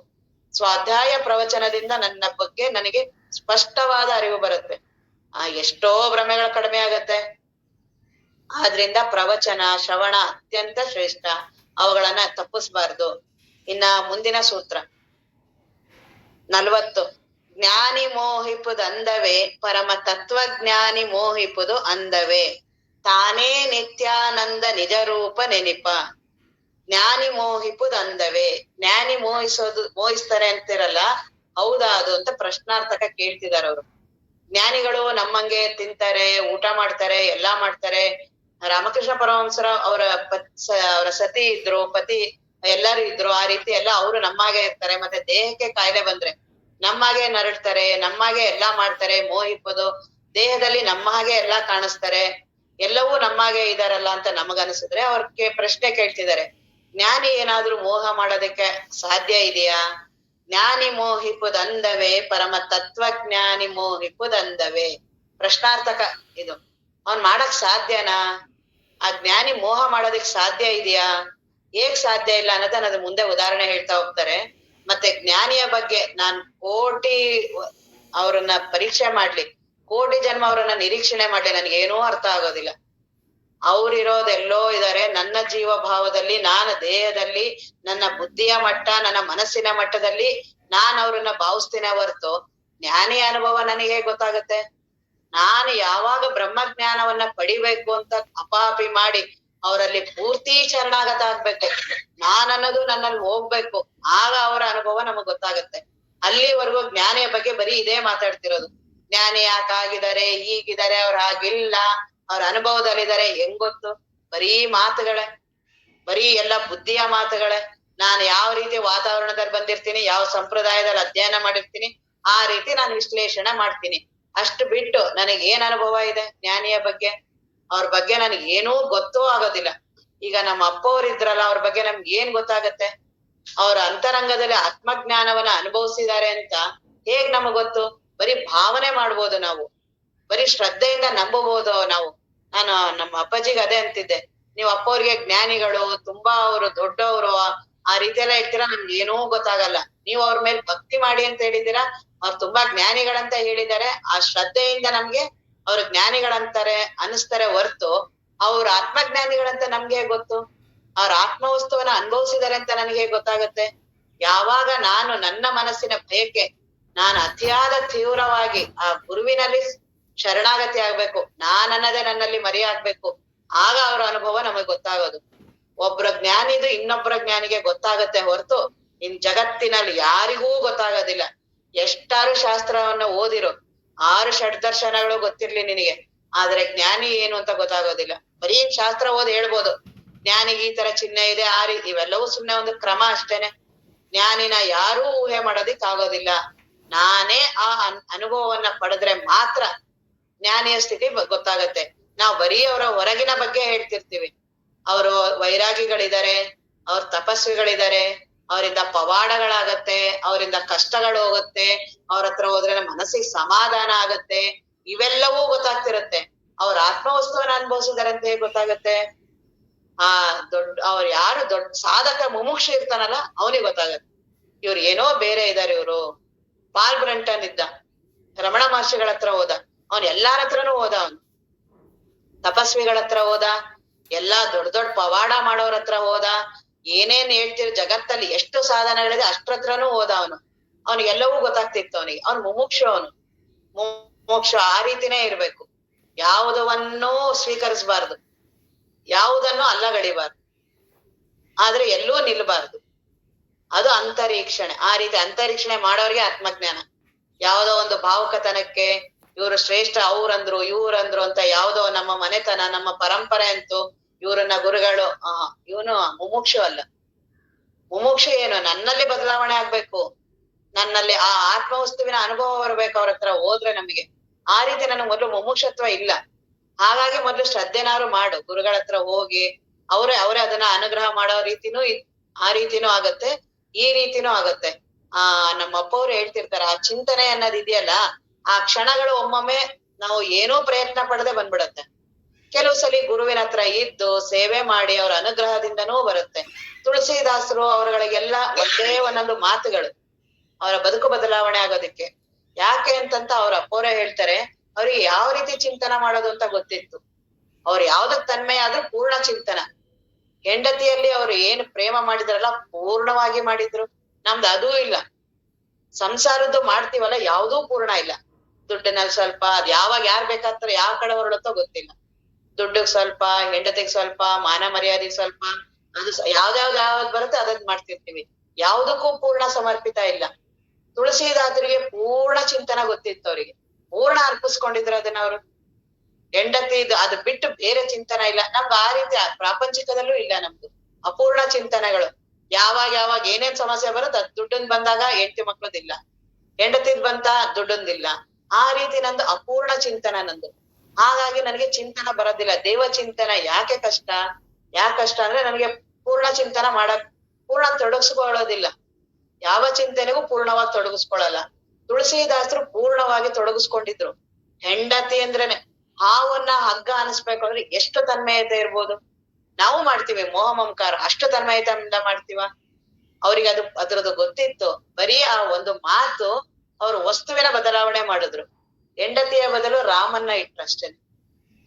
ಸ್ವಾಧ್ಯಾಯ ಪ್ರವಚನದಿಂದ ನನ್ನ ಬಗ್ಗೆ ನನಗೆ ಸ್ಪಷ್ಟವಾದ ಅರಿವು ಬರುತ್ತೆ. ಎಷ್ಟೋ ಭ್ರಮೆಗಳು ಕಡಿಮೆ ಆಗತ್ತೆ. ಆದ್ರಿಂದ ಪ್ರವಚನ ಶ್ರವಣ ಅತ್ಯಂತ ಶ್ರೇಷ್ಠ. ಅವುಗಳನ್ನ ತಪ್ಪಿಸ್ಬಾರ್ದು. ಇನ್ನ ಮುಂದಿನ ಸೂತ್ರ 40. ಜ್ಞಾನಿ ಮೋಹಿಪುದು ಅಂದವೇ, ಪರಮ ತತ್ವಜ್ಞಾನಿ ಮೋಹಿಪುದು ಅಂದವೇ, ತಾನೇ ನಿತ್ಯಾನಂದ ನಿಜ ರೂಪ ನೆನಿಪ. ಜ್ಞಾನಿ ಮೋಹಿಪುದು ಅಂದವೇ. ಜ್ಞಾನಿ ಮೋಹಿಸ್ತಾರೆ ಅಂತಿರಲ್ಲ, ಹೌದಾ ಅದು ಅಂತ ಪ್ರಶ್ನಾರ್ಥಕ ಕೇಳ್ತಿದಾರ ಅವರು. ಜ್ಞಾನಿಗಳು ನಮ್ಮಂಗೆ ತಿಂತಾರೆ, ಊಟ ಮಾಡ್ತಾರೆ, ಎಲ್ಲಾ ಮಾಡ್ತಾರೆ. ರಾಮಕೃಷ್ಣ ಪರಮಹಂಸರ ಅವರ ಸತಿ ಇದ್ರು, ಪತಿ ಎಲ್ಲರೂ ಇದ್ರು. ಆ ರೀತಿ ಎಲ್ಲ ಅವರು ನಮ್ಮಾಗೆ ಇರ್ತಾರೆ. ಮತ್ತೆ ದೇಹಕ್ಕೆ ಕಾಯಿಲೆ ಬಂದ್ರೆ ನಮ್ಮಾಗೆ ನರಳ್ತಾರೆ, ನಮ್ಮಾಗೆ ಎಲ್ಲಾ ಮಾಡ್ತಾರೆ. ಮೋಹಿಪುದು ದೇಹದಲ್ಲಿ ನಮ್ಮ ಹಾಗೆ ಎಲ್ಲಾ ಕಾಣಿಸ್ತಾರೆ, ಎಲ್ಲವೂ ನಮ್ಮಾಗೆ ಇದಾರಲ್ಲ ಅಂತ ನಮಗನಿಸಿದ್ರೆ ಅವ್ರಿಗೆ ಪ್ರಶ್ನೆ ಕೇಳ್ತಿದ್ದಾರೆ, ಜ್ಞಾನಿ ಏನಾದ್ರೂ ಮೋಹ ಮಾಡೋದಕ್ಕೆ ಸಾಧ್ಯ ಇದೆಯಾ? ಜ್ಞಾನಿ ಮೋಹಿಪುದು ಅಂದವೇ, ಪರಮ ತತ್ವಜ್ಞಾನಿ ಮೋಹಿಪುದು ಅಂದವೇ. ಪ್ರಶ್ನಾರ್ಥಕ ಇದು. ಅವ್ನ್ ಮಾಡಕ್ ಸಾಧ್ಯನಾ? ಆ ಜ್ಞಾನಿ ಮೋಹ ಮಾಡೋದಕ್ ಸಾಧ್ಯ ಇದೆಯಾ? ಹೇಗ್ ಸಾಧ್ಯ ಇಲ್ಲ ಅನ್ನೋದನ್ನ ಅದು ಮುಂದೆ ಉದಾಹರಣೆ ಹೇಳ್ತಾ ಹೋಗ್ತಾರೆ. ಮತ್ತೆ ಜ್ಞಾನಿಯ ಬಗ್ಗೆ ನಾನ್ ಕೋಟಿ ಅವ್ರನ್ನ ಪರೀಕ್ಷೆ ಮಾಡ್ಲಿ, ಕೋಟಿ ಜನ್ಮ ಅವ್ರನ್ನ ನಿರೀಕ್ಷಣೆ ಮಾಡ್ಲಿ, ನನ್ಗೇನೂ ಅರ್ಥ ಆಗೋದಿಲ್ಲ. ಅವ್ರಿರೋದೆಲ್ಲೋ ಇದಾರೆ. ನನ್ನ ಜೀವ ಭಾವದಲ್ಲಿ, ನಾನು ದೇಹದಲ್ಲಿ, ನನ್ನ ಬುದ್ಧಿಯ ಮಟ್ಟ, ನನ್ನ ಮನಸ್ಸಿನ ಮಟ್ಟದಲ್ಲಿ ನಾನ್ ಅವ್ರನ್ನ ಭಾವಿಸ್ತೀನ ಹೊರ್ತು ಜ್ಞಾನಿ ಅನುಭವ ನನಗೆ ಗೊತ್ತಾಗತ್ತೆ? ನಾನು ಯಾವಾಗ ಬ್ರಹ್ಮಜ್ಞಾನವನ್ನ ಪಡಿಬೇಕು ಅಂತ ಅಪಾಪಿ ಮಾಡಿ ಅವರಲ್ಲಿ ಪೂರ್ತಿ ಶರಣಾಗತ ಆಗ್ಬೇಕು, ನಾನನ್ನೋದು ನನ್ನಲ್ಲಿ ಹೋಗ್ಬೇಕು, ಆಗ ಅವರ ಅನುಭವ ನಮಗ್ ಗೊತ್ತಾಗತ್ತೆ. ಅಲ್ಲಿವರೆಗೂ ಜ್ಞಾನಿಯ ಬಗ್ಗೆ ಬರೀ ಇದೇ ಮಾತಾಡ್ತಿರೋದು. ಜ್ಞಾನಿ ಯಾಕಾಗಿದ್ದಾರೆ, ಹೀಗಿದ್ದಾರೆ, ಅವ್ರ ಹಾಗಿಲ್ಲ, ಅವ್ರ ಅನುಭವದಲ್ಲಿದ್ದಾರೆ, ಹೆಂಗ್ ಗೊತ್ತು? ಬರೀ ಮಾತುಗಳೇ, ಬರೀ ಎಲ್ಲ ಬುದ್ಧಿಯ ಮಾತುಗಳೇ. ನಾನು ಯಾವ ರೀತಿ ವಾತಾವರಣದಲ್ಲಿ ಬಂದಿರ್ತೀನಿ, ಯಾವ ಸಂಪ್ರದಾಯದಲ್ಲಿ ಅಧ್ಯಯನ ಮಾಡಿರ್ತೀನಿ, ಆ ರೀತಿ ನಾನು ವಿಶ್ಲೇಷಣೆ ಮಾಡ್ತೀನಿ. ಅಷ್ಟು ಬಿಟ್ಟು ನನಗ್ ಏನ್ ಅನುಭವ ಇದೆ ಜ್ಞಾನಿಯ ಬಗ್ಗೆ? ಅವ್ರ ಬಗ್ಗೆ ನನಗೆ ಏನೂ ಗೊತ್ತೂ ಆಗೋದಿಲ್ಲ. ಈಗ ನಮ್ಮ ಅಪ್ಪವ್ರು ಇದ್ರಲ್ಲ, ಅವ್ರ ಬಗ್ಗೆ ನಮ್ಗೆ ಏನ್ ಗೊತ್ತಾಗತ್ತೆ? ಅವ್ರ ಅಂತರಂಗದಲ್ಲಿ ಆತ್ಮಜ್ಞಾನವನ್ನ ಅನುಭವಿಸಿದ್ದಾರೆ ಅಂತ ಹೇಗ್ ನಮಗ್ ಗೊತ್ತು? ಬರೀ ಭಾವನೆ ಮಾಡ್ಬೋದು ನಾವು, ಬರೀ ಶ್ರದ್ಧೆಯಿಂದ ನಂಬಬಹುದು ನಾವು. ನಾನು ನಮ್ಮ ಅಪ್ಪಾಜಿಗೆ ಅದೇ ಅಂತಿದ್ದೆ, ನೀವ್ ಅಪ್ಪವ್ರಿಗೆ ಜ್ಞಾನಿಗಳು, ತುಂಬಾ ಅವರು ದೊಡ್ಡವರು ಆ ರೀತಿ ಎಲ್ಲ ಹೇಳ್ತೀರಾ, ನಮ್ಗೆ ಏನೂ ಗೊತ್ತಾಗಲ್ಲ. ನೀವ್ ಅವ್ರ ಮೇಲೆ ಭಕ್ತಿ ಮಾಡಿ ಅಂತ ಹೇಳಿದೀರಾ, ಅವ್ರು ತುಂಬಾ ಜ್ಞಾನಿಗಳಂತ ಹೇಳಿದ್ದಾರೆ. ಆ ಶ್ರದ್ಧೆಯಿಂದ ನಮ್ಗೆ ಅವ್ರ ಜ್ಞಾನಿಗಳಂತಾರೆ ಅನಿಸ್ತಾರೆ ಹೊರ್ತು ಅವ್ರ ಆತ್ಮಜ್ಞಾನಿಗಳಂತ ನಮ್ಗೆ ಗೊತ್ತು? ಅವ್ರ ಆತ್ಮವಸ್ತುವನ್ನ ಅನುಭವಿಸಿದಾರೆ ಅಂತ ನನಗೆ ಗೊತ್ತಾಗತ್ತೆ? ಯಾವಾಗ ನಾನು ನನ್ನ ಮನಸ್ಸಿನ ಭಯಕ್ಕೆ ನಾನು ಅತಿಯಾದ ತೀವ್ರವಾಗಿ ಆ ಗುರುವಿನಲ್ಲಿ ಶರಣಾಗತಿ ಆಗ್ಬೇಕು, ನಾನನ್ನದೇ ನನ್ನಲ್ಲಿ ಮರೆಯಾಗ್ಬೇಕು, ಆಗ ಅವರ ಅನುಭವ ನಮಗೆ ಗೊತ್ತಾಗೋದು. ಒಬ್ರ ಜ್ಞಾನಿದು ಇನ್ನೊಬ್ಬರ ಜ್ಞಾನಿಗೆ ಗೊತ್ತಾಗತ್ತೆ ಹೊರತು ಇನ್ ಜಗತ್ತಿನಲ್ಲಿ ಯಾರಿಗೂ ಗೊತ್ತಾಗೋದಿಲ್ಲ. ಎಷ್ಟಾರು ಶಾಸ್ತ್ರವನ್ನ ಓದಿರೋ, 6 ಷಡ್ದರ್ಶನಗಳು ಗೊತ್ತಿರ್ಲಿ ನಿನಗೆ, ಆದ್ರೆ ಜ್ಞಾನಿ ಏನು ಅಂತ ಗೊತ್ತಾಗೋದಿಲ್ಲ. ಬರೀ ಶಾಸ್ತ್ರ ಓದಿ ಹೇಳ್ಬೋದು ಜ್ಞಾನಿಗೆ ಈ ತರ ಚಿಹ್ನೆ ಇದೆ, ಇವೆಲ್ಲವೂ ಸುಮ್ನೆ ಒಂದು ಕ್ರಮ ಅಷ್ಟೇನೆ. ಜ್ಞಾನಿನ ಯಾರೂ ಊಹೆ ಮಾಡೋದಿಕ್ ಆಗೋದಿಲ್ಲ. ನಾನೇ ಆ ಅನುಭವವನ್ನ ಪಡೆದ್ರೆ ಮಾತ್ರ ಜ್ಞಾನಿಯ ಸ್ಥಿತಿ ಗೊತ್ತಾಗತ್ತೆ. ನಾವು ಬರೀ ಅವರ ಹೊರಗಿನ ಬಗ್ಗೆ ಹೇಳ್ತಿರ್ತೀವಿ. ಅವರು ವೈರಾಗಿಗಳಿದ್ದಾರೆ, ಅವ್ರ ತಪಸ್ವಿಗಳಿದ್ದಾರೆ, ಅವರಿಂದ ಪವಾಡಗಳಾಗತ್ತೆ, ಅವರಿಂದ ಕಷ್ಟಗಳು ಹೋಗುತ್ತೆ, ಅವ್ರ ಹತ್ರ ಹೋದ್ರೆ ನಮ್ಮ ಮನಸ್ಸಿಗೆ ಸಮಾಧಾನ ಆಗತ್ತೆ, ಇವೆಲ್ಲವೂ ಗೊತ್ತಾಗ್ತಿರತ್ತೆ. ಅವ್ರ ಆತ್ಮವಸ್ತುವನ್ನ ಅನುಭವಿಸಿದಾರೆ ಅಂತ ಹೇಗೆ ಗೊತ್ತಾಗತ್ತೆ? ಅವ್ರು ಯಾರು ದೊಡ್ಡ ಸಾಧಕ ಮುಮುಕ್ಷ ಇರ್ತಾನಲ್ಲ ಅವನಿಗೆ ಗೊತ್ತಾಗತ್ತೆ. ಇವ್ರು ಏನೋ ಬೇರೆ ಇದಾರೆ ಇವ್ರು. ಪಾಲ್ ಬ್ರಂಟನ್ ಇದ್ದ, ರಮಣ ಮಹರ್ಷಿಗಳ ಹತ್ರ ಹೋದ, ಅವನ್ ಎಲ್ಲಾರ ಹತ್ರನೂ ಹೋದ, ಅವನು ತಪಸ್ವಿಗಳ ಹತ್ರ ಹೋದ, ಎಲ್ಲಾ ದೊಡ್ಡ ದೊಡ್ಡ ಪವಾಡ ಮಾಡೋರ ಹತ್ರ ಹೋದ, ಏನೇನ್ ಹೇಳ್ತಿರ್ ಜಗತ್ತಲ್ಲಿ ಎಷ್ಟು ಸಾಧನಗಳಿದೆ ಅಷ್ಟ್ರತ್ರನೂ ಹೋದ ಅವನು. ಅವನಿಗೆಲ್ಲವೂ ಗೊತ್ತಾಗ್ತಿತ್ತು ಅವನಿಗೆ. ಅವ್ನು ಮುಮುಕ್ಷು, ಅವನು ಮುಮುಕ್ಷು ಆ ರೀತಿನೇ ಇರ್ಬೇಕು. ಯಾವುದವನ್ನೂ ಸ್ವೀಕರಿಸಬಾರ್ದು, ಯಾವುದನ್ನು ಅಲ್ಲಗಡಿಬಾರ್ದು, ಆದ್ರೆ ಎಲ್ಲೂ ನಿಲ್ಬಾರ್ದು. ಅದು ಅಂತರೀಕ್ಷಣೆ. ಆ ರೀತಿ ಅಂತರೀಕ್ಷಣೆ ಮಾಡೋರಿಗೆ ಆತ್ಮಜ್ಞಾನ. ಯಾವುದೋ ಒಂದು ಭಾವುಕತನಕ್ಕೆ ಇವ್ರು ಶ್ರೇಷ್ಠ, ಅವ್ರಂದ್ರು ಇವ್ರಂದ್ರು ಅಂತ ಯಾವುದೋ ನಮ್ಮ ಮನೆತನ ನಮ್ಮ ಪರಂಪರೆ ಅಂತೂ ಇವ್ರನ್ನ ಗುರುಗಳು, ಇವನು ಮುಮುಕ್ಷು ಅಲ್ಲ. ಮುಮುಕ್ಷು ಏನು, ನನ್ನಲ್ಲಿ ಬದಲಾವಣೆ ಆಗ್ಬೇಕು, ನನ್ನಲ್ಲಿ ಆ ಆತ್ಮವಸ್ತುವಿನ ಅನುಭವ ಬರ್ಬೇಕು ಅವ್ರ ಹತ್ರ ಹೋದ್ರೆ ನಮಗೆ. ಆ ರೀತಿ ನನಗೆ ಮೊದಲು ಮುಮುಕ್ಷತ್ವ ಇಲ್ಲ. ಹಾಗಾಗಿ ಮೊದ್ಲು ಶ್ರದ್ಧೆನಾರು ಮಾಡು, ಗುರುಗಳ ಹತ್ರ ಹೋಗಿ ಅವರೇ ಅದನ್ನ ಅನುಗ್ರಹ ಮಾಡೋ ರೀತಿನೂ ಆ ರೀತಿನೂ ಆಗತ್ತೆ, ಈ ರೀತಿನೂ ಆಗತ್ತೆ. ನಮ್ಮ ಅಪ್ಪ ಅವ್ರು ಹೇಳ್ತಿರ್ತಾರೆ, ಆ ಚಿಂತನೆ ಅನ್ನೋದ್ ಇದೆಯಲ್ಲ, ಆ ಕ್ಷಣಗಳು ಒಮ್ಮೊಮ್ಮೆ ನಾವು ಏನೂ ಪ್ರಯತ್ನ ಪಡದೆ ಬಂದ್ಬಿಡತ್ತೆ. ಕೆಲವು ಸಲಿ ಗುರುವಿನ ಹತ್ರ ಇದ್ದು ಸೇವೆ ಮಾಡಿ ಅವ್ರ ಅನುಗ್ರಹದಿಂದನೂ ಬರುತ್ತೆ. ತುಳಸಿದಾಸರು ಅವರುಗಳಿಗೆಲ್ಲ ಒಂದೊಂದು ಮಾತುಗಳು ಅವರ ಬದುಕು ಬದಲಾವಣೆ ಆಗೋದಿಕ್ಕೆ. ಯಾಕೆ ಅಂತಂತ ಅವ್ರ ಅಪ್ಪೋರೇ ಹೇಳ್ತಾರೆ, ಅವ್ರಿಗೆ ಯಾವ ರೀತಿ ಚಿಂತನ ಮಾಡೋದು ಅಂತ ಗೊತ್ತಿತ್ತು. ಅವ್ರು ಯಾವ್ದಕ್ ತನ್ಮಯ ಆದ್ರೂ ಪೂರ್ಣ ಚಿಂತನ. ಹೆಂಡತಿಯಲ್ಲಿ ಅವ್ರು ಏನು ಪ್ರೇಮ ಮಾಡಿದ್ರಲ್ಲ ಪೂರ್ಣವಾಗಿ ಮಾಡಿದ್ರು. ನಮ್ದು ಅದೂ ಇಲ್ಲ. ಸಂಸಾರದ್ದು ಮಾಡ್ತೀವಲ್ಲ ಯಾವ್ದೂ ಪೂರ್ಣ ಇಲ್ಲ. ದುಡ್ಡಿನಲ್ಲಿ ಸ್ವಲ್ಪ, ಅದ್ ಯಾವಾಗ ಯಾರ್ ಬೇಕಾಗ್ತಾರೆ ಯಾವ ಕಡೆ ಹೊರಡುತ್ತೋ ಗೊತ್ತಿಲ್ಲ. ದುಡ್ಡಿಗ್ ಸ್ವಲ್ಪ, ಹೆಂಡತಿಗ್ ಸ್ವಲ್ಪ, ಮಾನ ಮರ್ಯಾದೆಗ್ ಸ್ವಲ್ಪ, ಅದು ಯಾವ್ದ್ ಬರುತ್ತೆ ಅದದ್ ಮಾಡ್ತಿರ್ತೀವಿ. ಯಾವ್ದಕ್ಕೂ ಪೂರ್ಣ ಸಮರ್ಪಿತ ಇಲ್ಲ. ತುಳಸಿದಾಸರಿಗೆ ಪೂರ್ಣ ಚಿಂತನ ಗೊತ್ತಿತ್ತು, ಅವ್ರಿಗೆ ಪೂರ್ಣ ಅರ್ಪಿಸ್ಕೊಂಡಿದ್ರು ಅದನ್ನ ಅವರು. ಹೆಂಡತಿ ಅದು ಬಿಟ್ಟು ಬೇರೆ ಚಿಂತನ ಇಲ್ಲ. ನಮ್ಗೆ ಆ ರೀತಿ ಪ್ರಾಪಂಚಿಕದಲ್ಲೂ ಇಲ್ಲ ನಮ್ದು. ಅಪೂರ್ಣ ಚಿಂತನೆಗಳು. ಯಾವಾಗ ಏನೇನ್ ಸಮಸ್ಯೆ ಬರುತ್ತೆ, ಅದ್ ದುಡ್ಡನ್ ಬಂದಾಗ ಹೆಂಡತಿ ಮಕ್ಳದಿಲ್ಲ, ಹೆಂಡತಿದ್ ಬಂತ ದುಡ್ಡಂದಿಲ್ಲ. ಆ ರೀತಿ ನಂದು ಅಪೂರ್ಣ ಚಿಂತನ ನಂದು. ಹಾಗಾಗಿ ನನಗೆ ಚಿಂತನ ಬರೋದಿಲ್ಲ. ದೇವ ಚಿಂತನ ಯಾಕೆ ಕಷ್ಟ ಅಂದ್ರೆ ನನಗೆ ಪೂರ್ಣ ಚಿಂತನ ಪೂರ್ಣ ತೊಡಗಿಸ್ಕೊಳ್ಳೋದಿಲ್ಲ. ಯಾವ ಚಿಂತನೆಗೂ ಪೂರ್ಣವಾಗಿ ತೊಡಗಿಸ್ಕೊಳ್ಳಲ್ಲ. ತುಳಸಿದಾಸರು ಪೂರ್ಣವಾಗಿ ತೊಡಗಿಸ್ಕೊಂಡಿದ್ರು. ಹೆಂಡತಿ ಅಂದ್ರೇನೆ ಹಾವನ್ನ ಹಗ್ಗ ಅನಿಸ್ಬೇಕು ಅಂದ್ರೆ ಎಷ್ಟು ತನ್ಮಯತೆ ಇರ್ಬೋದು. ನಾವು ಮಾಡ್ತೀವಿ ಮೋಹ ಮಮಕಾರ, ಅಷ್ಟು ತನ್ಮಯತೆಯಿಂದ ಮಾಡ್ತೀವ? ಅವ್ರಿಗೆ ಅದ್ರದ್ದು ಗೊತ್ತಿತ್ತು. ಬರೀ ಆ ಒಂದು ಮಾತು ಅವ್ರು ವಸ್ತುವಿನ ಬದಲಾವಣೆ ಮಾಡಿದ್ರು. ಹೆಂಡತಿಯ ಬದಲು ರಾಮನ್ನ ಇಟ್ರಷ್ಟೇ.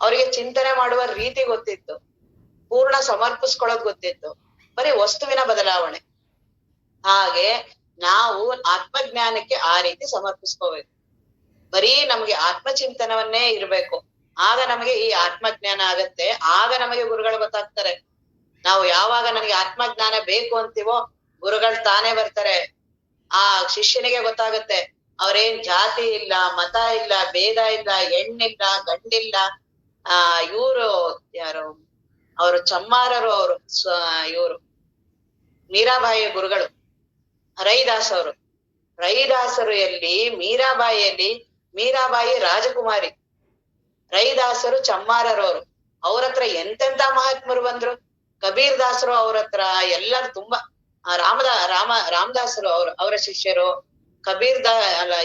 ಅವ್ರಿಗೆ ಚಿಂತನೆ ಮಾಡುವ ರೀತಿ ಗೊತ್ತಿತ್ತು, ಪೂರ್ಣ ಸಮರ್ಪಿಸ್ಕೊಳ್ಳೋದ್ ಗೊತ್ತಿತ್ತು, ಬರೀ ವಸ್ತುವಿನ ಬದಲಾವಣೆ. ಹಾಗೆ ನಾವು ಆತ್ಮಜ್ಞಾನಕ್ಕೆ ಆ ರೀತಿ ಸಮರ್ಪಿಸ್ಕೋಬೇಕು. ಬರೀ ನಮ್ಗೆ ಆತ್ಮಚಿಂತನವನ್ನೇ ಇರ್ಬೇಕು. ಆಗ ನಮಗೆ ಈ ಆತ್ಮಜ್ಞಾನ ಆಗತ್ತೆ. ಆಗ ನಮಗೆ ಗುರುಗಳು ಗೊತ್ತಾಗ್ತಾರೆ. ನಾವು ಯಾವಾಗ ನನಗೆ ಆತ್ಮಜ್ಞಾನ ಬೇಕು ಅಂತೀವೋ ಗುರುಗಳು ತಾನೇ ಬರ್ತಾರೆ. ಆ ಶಿಷ್ಯನಿಗೆ ಗೊತ್ತಾಗತ್ತೆ, ಅವ್ರೇನ್ ಜಾತಿ ಇಲ್ಲ, ಮತ ಇಲ್ಲ, ಭೇದ ಇಲ್ಲ, ಹೆಣ್ಣಿಲ್ಲ, ಗಂಡಿಲ್ಲ. ಇವ್ರು ಯಾರು, ಅವರು ಚಮ್ಮಾರರು, ಇವ್ರು ಮೀರಾಬಾಯಿ ಗುರುಗಳು ರೈದಾಸ್ ಅವರು. ರೈದಾಸರು ಎಲ್ಲಿ, ಮೀರಾಬಾಯಿ ರಾಜಕುಮಾರಿ, ರೈದಾಸರು ಚಮ್ಮಾರರವರು. ಅವ್ರತ್ರ ಎಂತೆಂತ ಮಹಾತ್ಮರು ಬಂದ್ರು. ಕಬೀರ್ ದಾಸರು ಅವ್ರ ಹತ್ರ ಎಲ್ಲರೂ ತುಂಬಾ, ರಾಮದಾಸರು ಅವರ ಶಿಷ್ಯರು,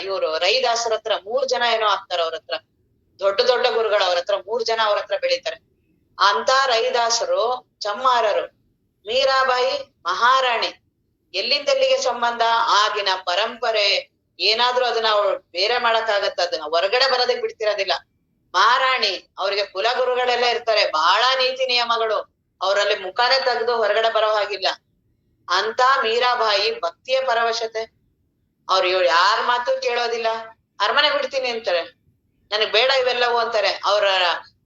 ಇವರು ರೈದಾಸರ ಹತ್ರ 3 ಜನ ಏನೋ ಆಗ್ತಾರ. ಅವ್ರ ಹತ್ರ ದೊಡ್ಡ ಗುರುಗಳು. ಅವ್ರ ಹತ್ರ 3 ಜನ ಅವ್ರ ಹತ್ರ ಬೆಳೀತಾರೆ. ಅಂತ ರೈದಾಸರು, ಚಮ್ಮಾರರು, ಮೀರಾಬಾಯಿ ಮಹಾರಾಣಿ. ಎಲ್ಲಿಂದೆಲ್ಲಿಗೆ ಸಂಬಂಧ, ಆಗಿನ ಪರಂಪರೆ ಏನಾದ್ರೂ ಅದನ್ನ ಅವ್ರು ಬೇರೆ ಮಾಡಕ್ಕಾಗತ್ತ, ಅದನ್ನ ಹೊರಗಡೆ ಬರೋದಕ್ ಬಿಡ್ತಿರೋದಿಲ್ಲ. ಮಹಾರಾಣಿ ಅವ್ರಿಗೆ ಕುಲಗುರುಗಳೆಲ್ಲ ಇರ್ತಾರೆ, ಬಹಳ ನೀತಿ ನಿಯಮಗಳು. ಅವರಲ್ಲಿ ಮುಖಾನೇ ತೆಗೆದು ಹೊರಗಡೆ ಬರೋ ಹಾಗಿಲ್ಲ. ಅಂತ ಮೀರಾಬಾಯಿ ಭಕ್ತಿಯ ಪರವಶತೆ. ಅವ್ರು ಯಾರ ಮಾತು ಕೇಳೋದಿಲ್ಲ. ಅರಮನೆ ಬಿಡ್ತೀನಿ ಅಂತಾರೆ, ನನಗ್ ಬೇಡ ಇವೆಲ್ಲವೂ ಅಂತಾರೆ. ಅವ್ರ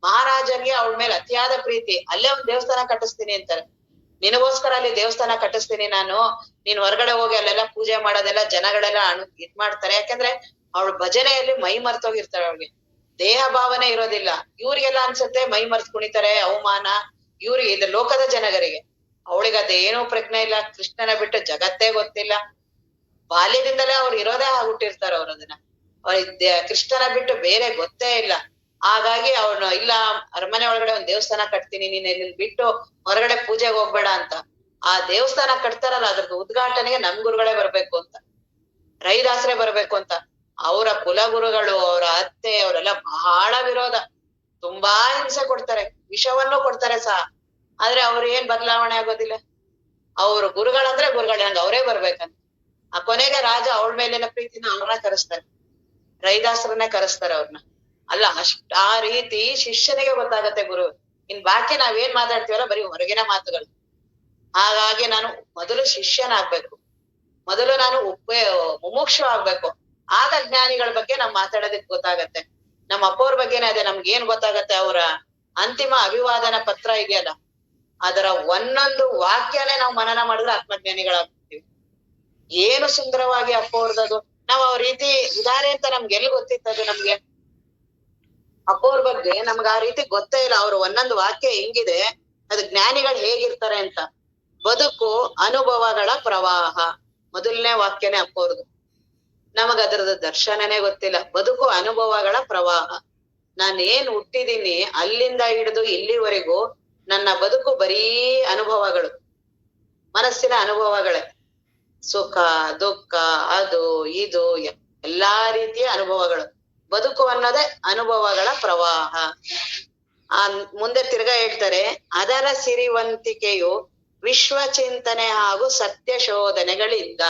ಮಹಾರಾಜನ್ಗೆ ಅವಳ ಮೇಲೆ ಅತಿಯಾದ ಪ್ರೀತಿ, ಅಲ್ಲೇ ಒಂದ್ ದೇವಸ್ಥಾನ ಕಟ್ಟಿಸ್ತೀನಿ ಅಂತಾರೆ. ನಿನಗೋಸ್ಕರ ಅಲ್ಲಿ ದೇವಸ್ಥಾನ ಕಟ್ಟಿಸ್ತೀನಿ ನಾನು, ನೀನ್ ಹೊರಗಡೆ ಹೋಗಿ ಅಲ್ಲೆಲ್ಲ ಪೂಜೆ ಮಾಡೋದೆಲ್ಲ ಜನಗಳೆಲ್ಲ ಇದ್ ಮಾಡ್ತಾರೆ. ಯಾಕಂದ್ರೆ ಅವಳ ಭಜನೆಯಲ್ಲಿ ಮೈ ಮರ್ತೋಗಿರ್ತಾಳೆ, ಅವಳಿಗೆ ದೇಹ ಭಾವನೆ ಇರೋದಿಲ್ಲ. ಇವ್ರಿಗೆಲ್ಲ ಅನ್ಸುತ್ತೆ ಮೈ ಮರ್ತ್ ಕುಣಿತಾರೆ, ಅವಮಾನ ಇವ್ರಿಗೆ, ಇದು ಲೋಕದ ಜನಗರಿಗೆ. ಅವಳಿಗೆ ಅದೇನೂ ಪ್ರಜ್ಞೆ ಇಲ್ಲ, ಕೃಷ್ಣನ ಬಿಟ್ಟು ಜಗತ್ತೇ ಗೊತ್ತಿಲ್ಲ. ಬಾಲ್ಯದಿಂದಲೇ ಅವ್ರು ಇರೋದೇ ಆಗ್ಬಿಟ್ಟಿರ್ತಾರ, ಅವ್ರ ಅದನ್ನ ಅವ್ರಿಗೆ ಕೃಷ್ಣನ ಬಿಟ್ಟು ಬೇರೆ ಗೊತ್ತೇ ಇಲ್ಲ. ಹಾಗಾಗಿ ಅವ್ನು ಇಲ್ಲ, ಅರಮನೆ ಒಳಗಡೆ ಒಂದ್ ದೇವಸ್ಥಾನ ಕಟ್ತೀನಿ, ನೀನ್ ಇಲ್ಲಿ ಬಿಟ್ಟು ಹೊರಗಡೆ ಪೂಜೆಗೆ ಹೋಗ್ಬೇಡ ಅಂತ. ಆ ದೇವಸ್ಥಾನ ಕಟ್ತಾರಲ್ಲ, ಅದ್ರದ್ದು ಉದ್ಘಾಟನೆಗೆ ನಮ್ ಗುರುಗಳೇ ಬರ್ಬೇಕು ಅಂತ, ರೈದಾಸರೇ ಬರ್ಬೇಕು ಅಂತ. ಅವರ ಕುಲಗುರುಗಳು, ಅವರ ಅತ್ತೆ, ಅವರೆಲ್ಲ ಬಹಳ ವಿರೋಧ, ತುಂಬಾ ಹಿಂಸೆ ಕೊಡ್ತಾರೆ, ವಿಷವನ್ನು ಕೊಡ್ತಾರೆ ಸಹ. ಆದ್ರೆ ಅವ್ರು ಏನ್ ಬದಲಾವಣೆ ಆಗೋದಿಲ್ಲ. ಅವ್ರು ಗುರುಗಳಂದ್ರೆ ಗುರುಗಳೇ, ಹಂಗ ಅವರೇ ಬರ್ಬೇಕಂತ. ಆ ಕೊನೆಗೆ ರಾಜ ಅವಳ ಮೇಲಿನ ಪ್ರೀತಿನ ಅವ್ರನ್ನ ಕರೆಸ್ತಾರೆ, ರೈದಾಸರನ್ನೇ ಕರೆಸ್ತಾರೆ ಅವ್ರನ್ನ. ಅಲ್ಲ, ಆ ರೀತಿ ಶಿಷ್ಯನಿಗೆ ಗೊತ್ತಾಗತ್ತೆ ಗುರು. ಇನ್ ಬಾಕಿ ನಾವೇನ್ ಮಾತಾಡ್ತೀವಲ್ಲ ಬರೀ ಹೊರಗಿನ ಮಾತುಗಳು. ಹಾಗಾಗಿ ನಾನು ಮೊದಲು ಶಿಷ್ಯನಾಗ್ಬೇಕು, ಮೊದಲು ನಾನು ಮುಮುಕ್ಷು ಆಗ್ಬೇಕು. ಆಗ ಜ್ಞಾನಿಗಳ ಬಗ್ಗೆ ನಾವ್ ಮಾತಾಡೋದಕ್ ಗೊತ್ತಾಗತ್ತೆ. ನಮ್ಮ ಅಪ್ಪವ್ರ ಬಗ್ಗೆನೇ ಅದೇ, ನಮ್ಗೆ ಏನ್ ಗೊತ್ತಾಗತ್ತೆ, ಅವರ ಅಂತಿಮ ಅಭಿವಾದನ ಪತ್ರ ಇದೆಯಲ್ಲ, ಅದರ ಒಂದೊಂದು ವಾಕ್ಯನೇ ನಾವು ಮನನ ಮಾಡಿದ್ರೆ ಆತ್ಮಜ್ಞಾನಿಗಳಾಗ್ತೀವಿ. ಏನು ಸುಂದರವಾಗಿ ಅಪ್ಪವ್ರದದು. ನಾವ್ ಅವ್ರ ರೀತಿ ಇದಾರೆ ಅಂತ ನಮ್ಗೆ ಎಲ್ಲಿ ಗೊತ್ತಿತ್ತದು? ನಮ್ಗೆ ಅಪ್ಪವ್ರ ಬಗ್ಗೆ ನಮ್ಗೆ ಆ ರೀತಿ ಗೊತ್ತೇ ಇಲ್ಲ. ಅವ್ರ ಒಂದೊಂದು ವಾಕ್ಯ ಹೆಂಗಿದೆ, ಅದು ಜ್ಞಾನಿಗಳು ಹೇಗಿರ್ತಾರೆ ಅಂತ. ಬದುಕು ಅನುಭವಗಳ ಪ್ರವಾಹ, ಮೊದಲನೇ ವಾಕ್ಯನೇ ಅಪ್ಪವ್ರದು. ನಮಗ ಅದರದ ದರ್ಶನನೇ ಗೊತ್ತಿಲ್ಲ. ಬದುಕು ಅನುಭವಗಳ ಪ್ರವಾಹ. ನಾನ್ ಏನ್ ಹುಟ್ಟಿದೀನಿ ಅಲ್ಲಿಂದ ಹಿಡಿದು ಇಲ್ಲಿವರೆಗೂ ನನ್ನ ಬದುಕು ಬರೀ ಅನುಭವಗಳು, ಮನಸ್ಸಿನ ಅನುಭವಗಳೇ. ಸುಖ ದುಃಖ, ಅದು ಇದು ಎಲ್ಲಾ ರೀತಿಯ ಅನುಭವಗಳು. ಬದುಕು ಅನ್ನೋದೇ ಅನುಭವಗಳ ಪ್ರವಾಹ. ಮುಂದೆ ತಿರ್ಗಾ ಹೇಳ್ತಾರೆ, ಅದರ ಸಿರಿವಂತಿಕೆಯು ವಿಶ್ವಚಿಂತನೆ ಹಾಗೂ ಸತ್ಯ ಶೋಧನೆಗಳಿಂದ.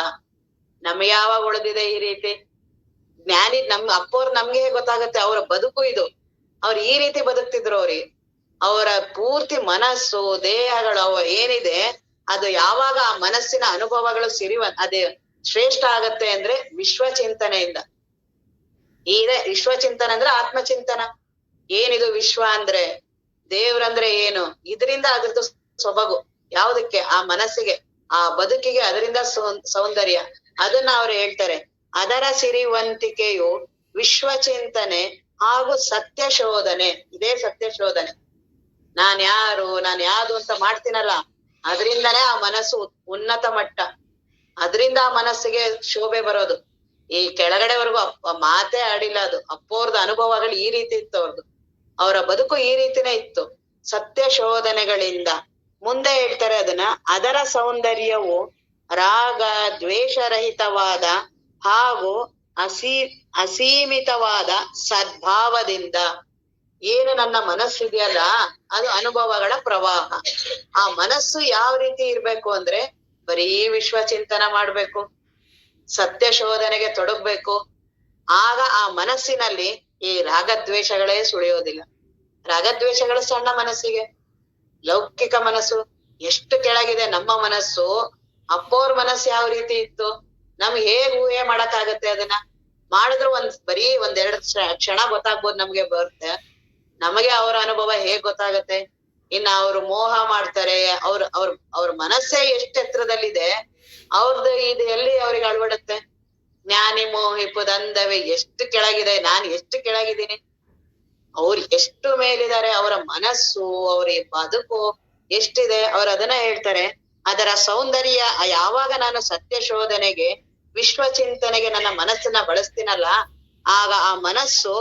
ನಮ್ಗೆ ಯಾವಾಗ ಉಳಿದಿದೆ ಈ ರೀತಿ? ಜ್ಞಾನಿ ನಮ್ ಅಪ್ಪವ್ರು ನಮ್ಗೆ ಗೊತ್ತಾಗತ್ತೆ ಅವರ ಬದುಕು ಇದು. ಅವ್ರು ಈ ರೀತಿ ಬದುಕ್ತಿದ್ರು. ಅವ್ರಿಗೆ ಅವರ ಪೂರ್ತಿ ಮನಸ್ಸು ದೇಹಗಳು ಏನಿದೆ, ಅದು ಯಾವಾಗ ಆ ಮನಸ್ಸಿನ ಅನುಭವಗಳು ಅದೇ ಶ್ರೇಷ್ಠ ಆಗತ್ತೆ ಅಂದ್ರೆ ವಿಶ್ವಚಿಂತನೆಯಿಂದ. ಇದೆ ವಿಶ್ವಚಿಂತನ ಅಂದ್ರೆ ಆತ್ಮಚಿಂತನ. ಏನಿದು ವಿಶ್ವ ಅಂದ್ರೆ? ದೇವ್ರಂದ್ರೆ ಏನು? ಇದರಿಂದ ಅದ್ರದ್ದು ಸೊಬಗು ಯಾವ್ದಕ್ಕೆ? ಆ ಮನಸ್ಸಿಗೆ, ಆ ಬದುಕಿಗೆ ಅದರಿಂದ ಸೌಂದರ್ಯ. ಅದನ್ನ ಅವ್ರು ಹೇಳ್ತಾರೆ, ಅದರ ಸಿರಿವಂತಿಕೆಯು ವಿಶ್ವಚಿಂತನೆ ಹಾಗೂ ಸತ್ಯ ಶೋಧನೆ. ಇದೇ ಸತ್ಯ ಶೋಧನೆ. ನಾನ್ ಯಾರು, ನಾನ್ ಯಾವ್ದು ಅಂತ ಮಾಡ್ತೀನಲ್ಲ, ಅದರಿಂದನೇ ಆ ಮನಸ್ಸು ಉನ್ನತ ಮಟ್ಟ. ಅದರಿಂದ ಆ ಮನಸ್ಸಿಗೆ ಶೋಭೆ ಬರೋದು. ಈ ಕೆಳಗಡೆವರೆಗೂ ಮಾತೇ ಆಡಿಲ್ಲ ಅದು. ಅಪ್ಪೋರ್ದ ಅನುಭವಗಳು ಈ ರೀತಿ ಇತ್ತು ಅವ್ರದ್ದು. ಅವರ ಬದುಕು ಈ ರೀತಿನೇ ಇತ್ತು, ಸತ್ಯ ಶೋಧನೆಗಳಿಂದ. ಮುಂದೆ ಹೇಳ್ತಾರೆ ಅದನ್ನ, ಅದರ ಸೌಂದರ್ಯವು ರಾಗ ದ್ವೇಷರಹಿತವಾದ ಹಾಗೂ ಅಸೀಮಿತವಾದ ಸದ್ಭಾವದಿಂದ. ಏನು ನನ್ನ ಮನಸ್ಸಿದೆಯಲ್ಲ, ಅದು ಅನುಭವಗಳ ಪ್ರವಾಹ. ಆ ಮನಸ್ಸು ಯಾವ ರೀತಿ ಇರ್ಬೇಕು ಅಂದ್ರೆ, ಬರೀ ವಿಶ್ವಚಿಂತನ ಮಾಡ್ಬೇಕು, ಸತ್ಯ ಶೋಧನೆಗೆ ತೊಡಗ್ಬೇಕು. ಆಗ ಆ ಮನಸ್ಸಿನಲ್ಲಿ ಈ ರಾಗದ್ವೇಷಗಳೇ ಸುಳಿಯೋದಿಲ್ಲ. ರಾಗದ್ವೇಷಗಳು ಸಣ್ಣ ಮನಸ್ಸಿಗೆ. ಲೌಕಿಕ ಮನಸ್ಸು ಎಷ್ಟು ಕೆಳಗಿದೆ ನಮ್ಮ ಮನಸ್ಸು. ಅಪ್ಪೋರ್ ಮನಸ್ಸು ಯಾವ ರೀತಿ ಇತ್ತು, ನಮ್ಗೆ ಹೇಗ್ ಊಹೆ ಮಾಡಕ್ಕಾಗತ್ತೆ? ಅದನ್ನ ಮಾಡಿದ್ರು ಬರೀ ಒಂದೆರಡು ಕ್ಷಣ ಗೊತ್ತಾಗ್ಬೋದು, ನಮ್ಗೆ ಬರುತ್ತೆ. ನಮಗೆ ಅವರ ಅನುಭವ ಹೇಗ್ ಗೊತ್ತಾಗತ್ತೆ? ಇನ್ನ ಅವ್ರು ಮೋಹ ಮಾಡ್ತಾರೆ, ಅವ್ರ ಮನಸ್ಸೇ ಎಷ್ಟು ಎತ್ತರದಲ್ಲಿದೆ, ಅವ್ರದ್ದು ಇದು ಎಲ್ಲಿ ಅವ್ರಿಗೆ ಅಳವಡುತ್ತೆ? ಜ್ಞಾನಿ ಮೋಹಿಪುದಂದವೇ ಎಷ್ಟು ಕೆಳಗಿದೆ, ನಾನ್ ಎಷ್ಟು ಕೆಳಗಿದ್ದೀನಿ, ಅವ್ರು ಎಷ್ಟು ಮೇಲಿದ್ದಾರೆ. ಅವರ ಮನಸ್ಸು, ಅವ್ರ ಬದುಕು ಎಷ್ಟಿದೆ. ಅವ್ರು ಅದನ್ನ ಹೇಳ್ತಾರೆ, ಅದರ ಸೌಂದರ್ಯ. ಯಾವಾಗ ನಾನು ಸತ್ಯ ಶೋಧನೆಗೆ, ವಿಶ್ವಚಿಂತನೆಗೆ ನನ್ನ ಮನಸ್ಸನ್ನ ಬಳಸ್ತೀನಲ್ಲ, ಆಗ ಆ ಮನಸ್ಸು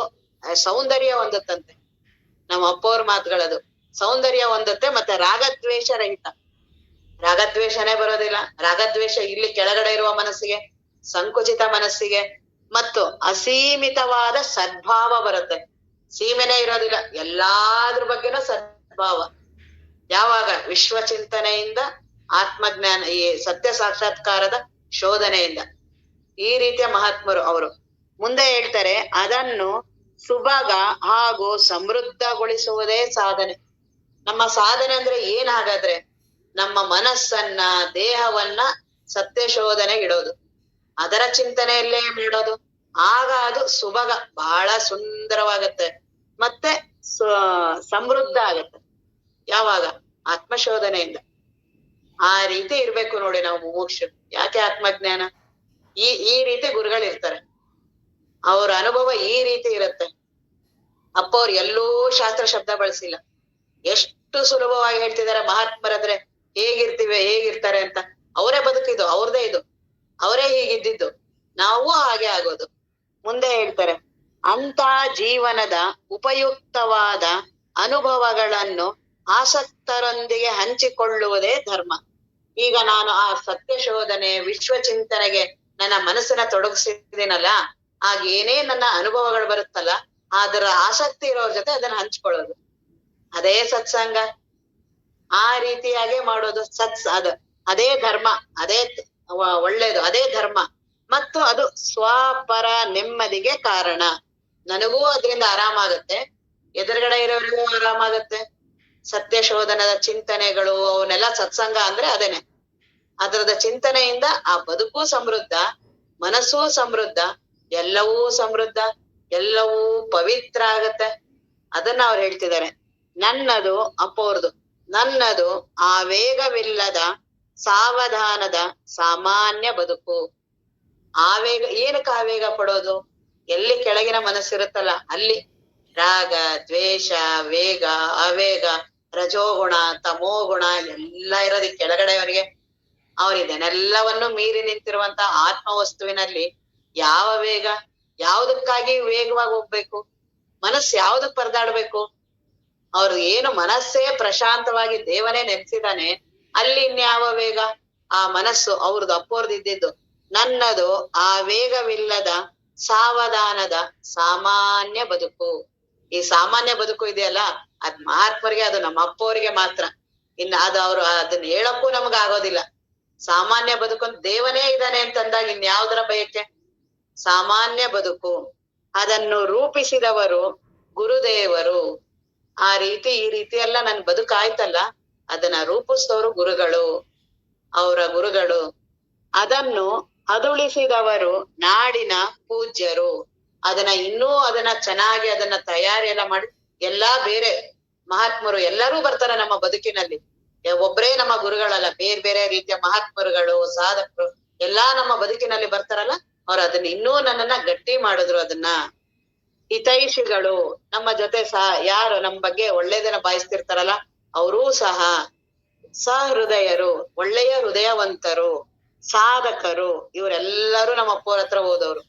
ಸೌಂದರ್ಯ ಹೊಂದುತ್ತಂತೆ. ನಮ್ಮ ಅಪ್ಪವ್ರ ಮಾತುಗಳದು. ಸೌಂದರ್ಯ ಹೊಂದುತ್ತೆ, ಮತ್ತೆ ರಾಗದ್ವೇಷ ರಹಿತ. ರಾಗದ್ವೇಷನೇ ಬರೋದಿಲ್ಲ. ರಾಗದ್ವೇಷ ಇಲ್ಲಿ ಕೆಳಗಡೆ ಇರುವ ಮನಸ್ಸಿಗೆ, ಸಂಕುಚಿತ ಮನಸ್ಸಿಗೆ. ಮತ್ತು ಅಸೀಮಿತವಾದ ಸದ್ಭಾವ ಬರುತ್ತೆ. ಸೀಮೆನೇ ಇರೋದಿಲ್ಲ, ಎಲ್ಲಾದ್ರ ಬಗ್ಗೆನೂ ಸದ್ಭಾವ. ಯಾವಾಗ? ವಿಶ್ವಚಿಂತನೆಯಿಂದ, ಆತ್ಮಜ್ಞಾನ, ಈ ಸತ್ಯ ಸಾಕ್ಷಾತ್ಕಾರದ ಶೋಧನೆಯಿಂದ. ಈ ರೀತಿಯ ಮಹಾತ್ಮರು ಅವರು. ಮುಂದೆ ಹೇಳ್ತಾರೆ, ಅದನ್ನು ಸುಭಗ ಹಾಗೂ ಸಮೃದ್ಧಗೊಳಿಸುವುದೇ ಸಾಧನೆ. ನಮ್ಮ ಸಾಧನೆ ಅಂದ್ರೆ ಏನ್ ಹಾಗಾದ್ರೆ? ನಮ್ಮ ಮನಸ್ಸನ್ನ ದೇಹವನ್ನ ಸತ್ಯ ಶೋಧನೆಗಿಡೋದು, ಅದರ ಚಿಂತನೆಯಲ್ಲೇ ಬಿಡೋದು. ಆಗ ಅದು ಸುಭಗ ಬಹಳ ಸುಂದರವಾಗತ್ತೆ, ಮತ್ತೆ ಸಮೃದ್ಧ ಆಗತ್ತೆ. ಯಾವಾಗ? ಆತ್ಮಶೋಧನೆಯಿಂದ. ಆ ರೀತಿ ಇರ್ಬೇಕು ನೋಡಿ ನಾವು ಮುಮುಕ್ಷು. ಯಾಕೆ ಆತ್ಮಜ್ಞಾನ? ಈ ರೀತಿ ಗುರುಗಳಿರ್ತಾರೆ, ಅವ್ರ ಅನುಭವ ಈ ರೀತಿ ಇರುತ್ತೆ. ಅಪ್ಪ ಅವ್ರು ಎಲ್ಲೂ ಶಾಸ್ತ್ರ ಶಬ್ದ ಬಳಸಿಲ್ಲ, ಎಷ್ಟು ಸುಲಭವಾಗಿ ಹೇಳ್ತಿದಾರೆ ಮಹಾತ್ಮರಾದ್ರೆ ಹೇಗಿರ್ತಾರೆ ಅಂತ. ಅವರೇ ಬದುಕಿದ್ದು, ಅವ್ರದೇ ಇದು, ಅವರೇ ಹೀಗಿದ್ದಿದ್ದು, ನಾವು ಹಾಗೆ ಆಗೋದು. ಮುಂದೆ ಹೇಳ್ತಾರೆ, ಅಂತ ಜೀವನದ ಉಪಯುಕ್ತವಾದ ಅನುಭವಗಳನ್ನು ಆಸಕ್ತರೊಂದಿಗೆ ಹಂಚಿಕೊಳ್ಳುವುದೇ ಧರ್ಮ. ಈಗ ನಾನು ಆ ಸತ್ಯ ಶೋಧನೆ ವಿಶ್ವಚಿಂತನೆಗೆ ನನ್ನ ಮನಸ್ಸನ್ನ ತೊಡಗಿಸಿದ್ದೀನಲ್ಲ, ಆಗ ಏನೇ ನನ್ನ ಅನುಭವಗಳು ಬರುತ್ತಲ್ಲ, ಅದರ ಆಸಕ್ತಿ ಇರೋರ್ ಜೊತೆ ಅದನ್ನ ಹಂಚ್ಕೊಳ್ಳೋದು, ಅದೇ ಸತ್ಸಂಗ. ಆ ರೀತಿಯಾಗೆ ಮಾಡೋದು ಅದೇ ಧರ್ಮ, ಅದೇ ಒಳ್ಳೇದು, ಅದೇ ಧರ್ಮ. ಮತ್ತು ಅದು ಸ್ವಪರ ನೆಮ್ಮದಿಗೆ ಕಾರಣ. ನನಗೂ ಅದರಿಂದ ಆರಾಮಾಗತ್ತೆ, ಎದುರುಗಡೆ ಇರೋರಿಗೂ ಆರಾಮಾಗತ್ತೆ. ಸತ್ಯ ಶೋಧನದ ಚಿಂತನೆಗಳು ಅವನ್ನೆಲ್ಲ ಸತ್ಸಂಗ ಅಂದ್ರೆ ಅದೇನೆ. ಅದರದ ಚಿಂತನೆಯಿಂದ ಆ ಬದುಕು ಸಮೃದ್ಧ, ಮನಸ್ಸೂ ಸಮೃದ್ಧ, ಎಲ್ಲವೂ ಸಮೃದ್ಧ, ಎಲ್ಲವೂ ಪವಿತ್ರ ಆಗತ್ತೆ. ಅದನ್ನ ಅವ್ರು ಹೇಳ್ತಿದ್ದಾರೆ. ನನ್ನದು ಅಪೋರ್ದು, ನನ್ನದು ಆವೇಗವಿಲ್ಲದ ಸಾವಧಾನದ ಸಾಮಾನ್ಯ ಬದುಕು. ಆವೇಗ, ಏನಕ್ಕೆ ಆವೇಗ ಪಡೋದು? ಎಲ್ಲಿ ಕೆಳಗಿನ ಮನಸ್ಸಿರುತ್ತಲ್ಲ ಅಲ್ಲಿ ರಾಗ, ದ್ವೇಷ, ವೇಗ, ಅವೇಗ, ರಜೋಗುಣ, ತಮೋಗುಣ ಎಲ್ಲ ಇರೋದಿ ಕೆಳಗಡೆಯವರಿಗೆ. ಅವರಿದನ್ನೆಲ್ಲವನ್ನು ಮೀರಿ ನಿಂತಿರುವಂತ ಆತ್ಮ ವಸ್ತುವಿನಲ್ಲಿ ಯಾವ ವೇಗ? ಯಾವ್ದಕ್ಕಾಗಿ ವೇಗವಾಗಿ ಹೋಗ್ಬೇಕು? ಮನಸ್ಸು ಯಾವ್ದಕ್ ಪರದಾಡ್ಬೇಕು? ಅವ್ರು ಏನು ಮನಸ್ಸೇ ಪ್ರಶಾಂತವಾಗಿ ದೇವನೇ ನೆನೆಸಿದಾನೆ, ಅಲ್ಲಿ ಇನ್ಯಾವ ವೇಗ? ಆ ಮನಸ್ಸು ಅವ್ರದ್ದು ಅಪ್ಪೋರ್ದು ಇದ್ದಿದ್ದು. ನನ್ನದು ಆ ವೇಗವಿಲ್ಲದ ಸಾವಧಾನದ ಸಾಮಾನ್ಯ ಬದುಕು. ಈ ಸಾಮಾನ್ಯ ಬದುಕು ಇದೆಯಲ್ಲ, ಅದ್ ಮಹಾತ್ಮರಿಗೆ, ಅದು ನಮ್ಮ ಅಪ್ಪವ್ರಿಗೆ ಮಾತ್ರ. ಇನ್ನು ಅದು ಅವ್ರು ಅದನ್ನ ಹೇಳಕ್ಕೂ ನಮ್ಗ ಆಗೋದಿಲ್ಲ. ಸಾಮಾನ್ಯ ಬದುಕು ಅಂತ ದೇವನೇ ಇದ್ದಾನೆ ಅಂತಂದಾಗ ಇನ್ಯಾವ್ದರ ಬಯಕೆ? ಸಾಮಾನ್ಯ ಬದುಕು. ಅದನ್ನು ರೂಪಿಸಿದವರು ಗುರುದೇವರು. ಆ ರೀತಿ ಈ ರೀತಿ ಎಲ್ಲ ನನ್ ಬದುಕಾಯ್ತಲ್ಲ, ಅದನ್ನ ರೂಪಿಸಿದವರು ಗುರುಗಳು, ಅವರ ಗುರುಗಳು. ಅದನ್ನು ಅದುಳಿಸಿದವರು ನಾಡಿನ ಪೂಜ್ಯರು. ಅದನ್ನ ಚೆನ್ನಾಗಿ ಅದನ್ನ ತಯಾರಿ ಎಲ್ಲ ಮಾಡಿ, ಎಲ್ಲಾ ಬೇರೆ ಮಹಾತ್ಮರು ಎಲ್ಲರೂ ಬರ್ತಾರೆ ನಮ್ಮ ಬದುಕಿನಲ್ಲಿ. ಒಬ್ರೇ ನಮ್ಮ ಗುರುಗಳಲ್ಲ, ಬೇರೆ ಬೇರೆ ರೀತಿಯ ಮಹಾತ್ಮರುಗಳು, ಸಾಧಕರು ಎಲ್ಲಾ ನಮ್ಮ ಬದುಕಿನಲ್ಲಿ ಬರ್ತಾರಲ್ಲ, ಅವ್ರು ಅದನ್ನ ಇನ್ನೂ ನನ್ನನ್ನ ಗಟ್ಟಿ ಮಾಡಿದ್ರು. ಅದನ್ನ ಹಿತೈಷಿಗಳು, ನಮ್ಮ ಜೊತೆ ಯಾರು ನಮ್ಮ ಬಗ್ಗೆ ಒಳ್ಳೇದನ್ನ ಬಾಯಿಸ್ತಿರ್ತಾರಲ್ಲ, ಅವರೂ ಸಹ ಸಹೃದಯರು, ಒಳ್ಳೆಯ ಹೃದಯವಂತರು, ಸಾಧಕರು, ಇವರೆಲ್ಲರೂ ನಮ್ಮ ಅಪ್ಪವ್ರ ಹತ್ರ ಹೋದವ್ರು.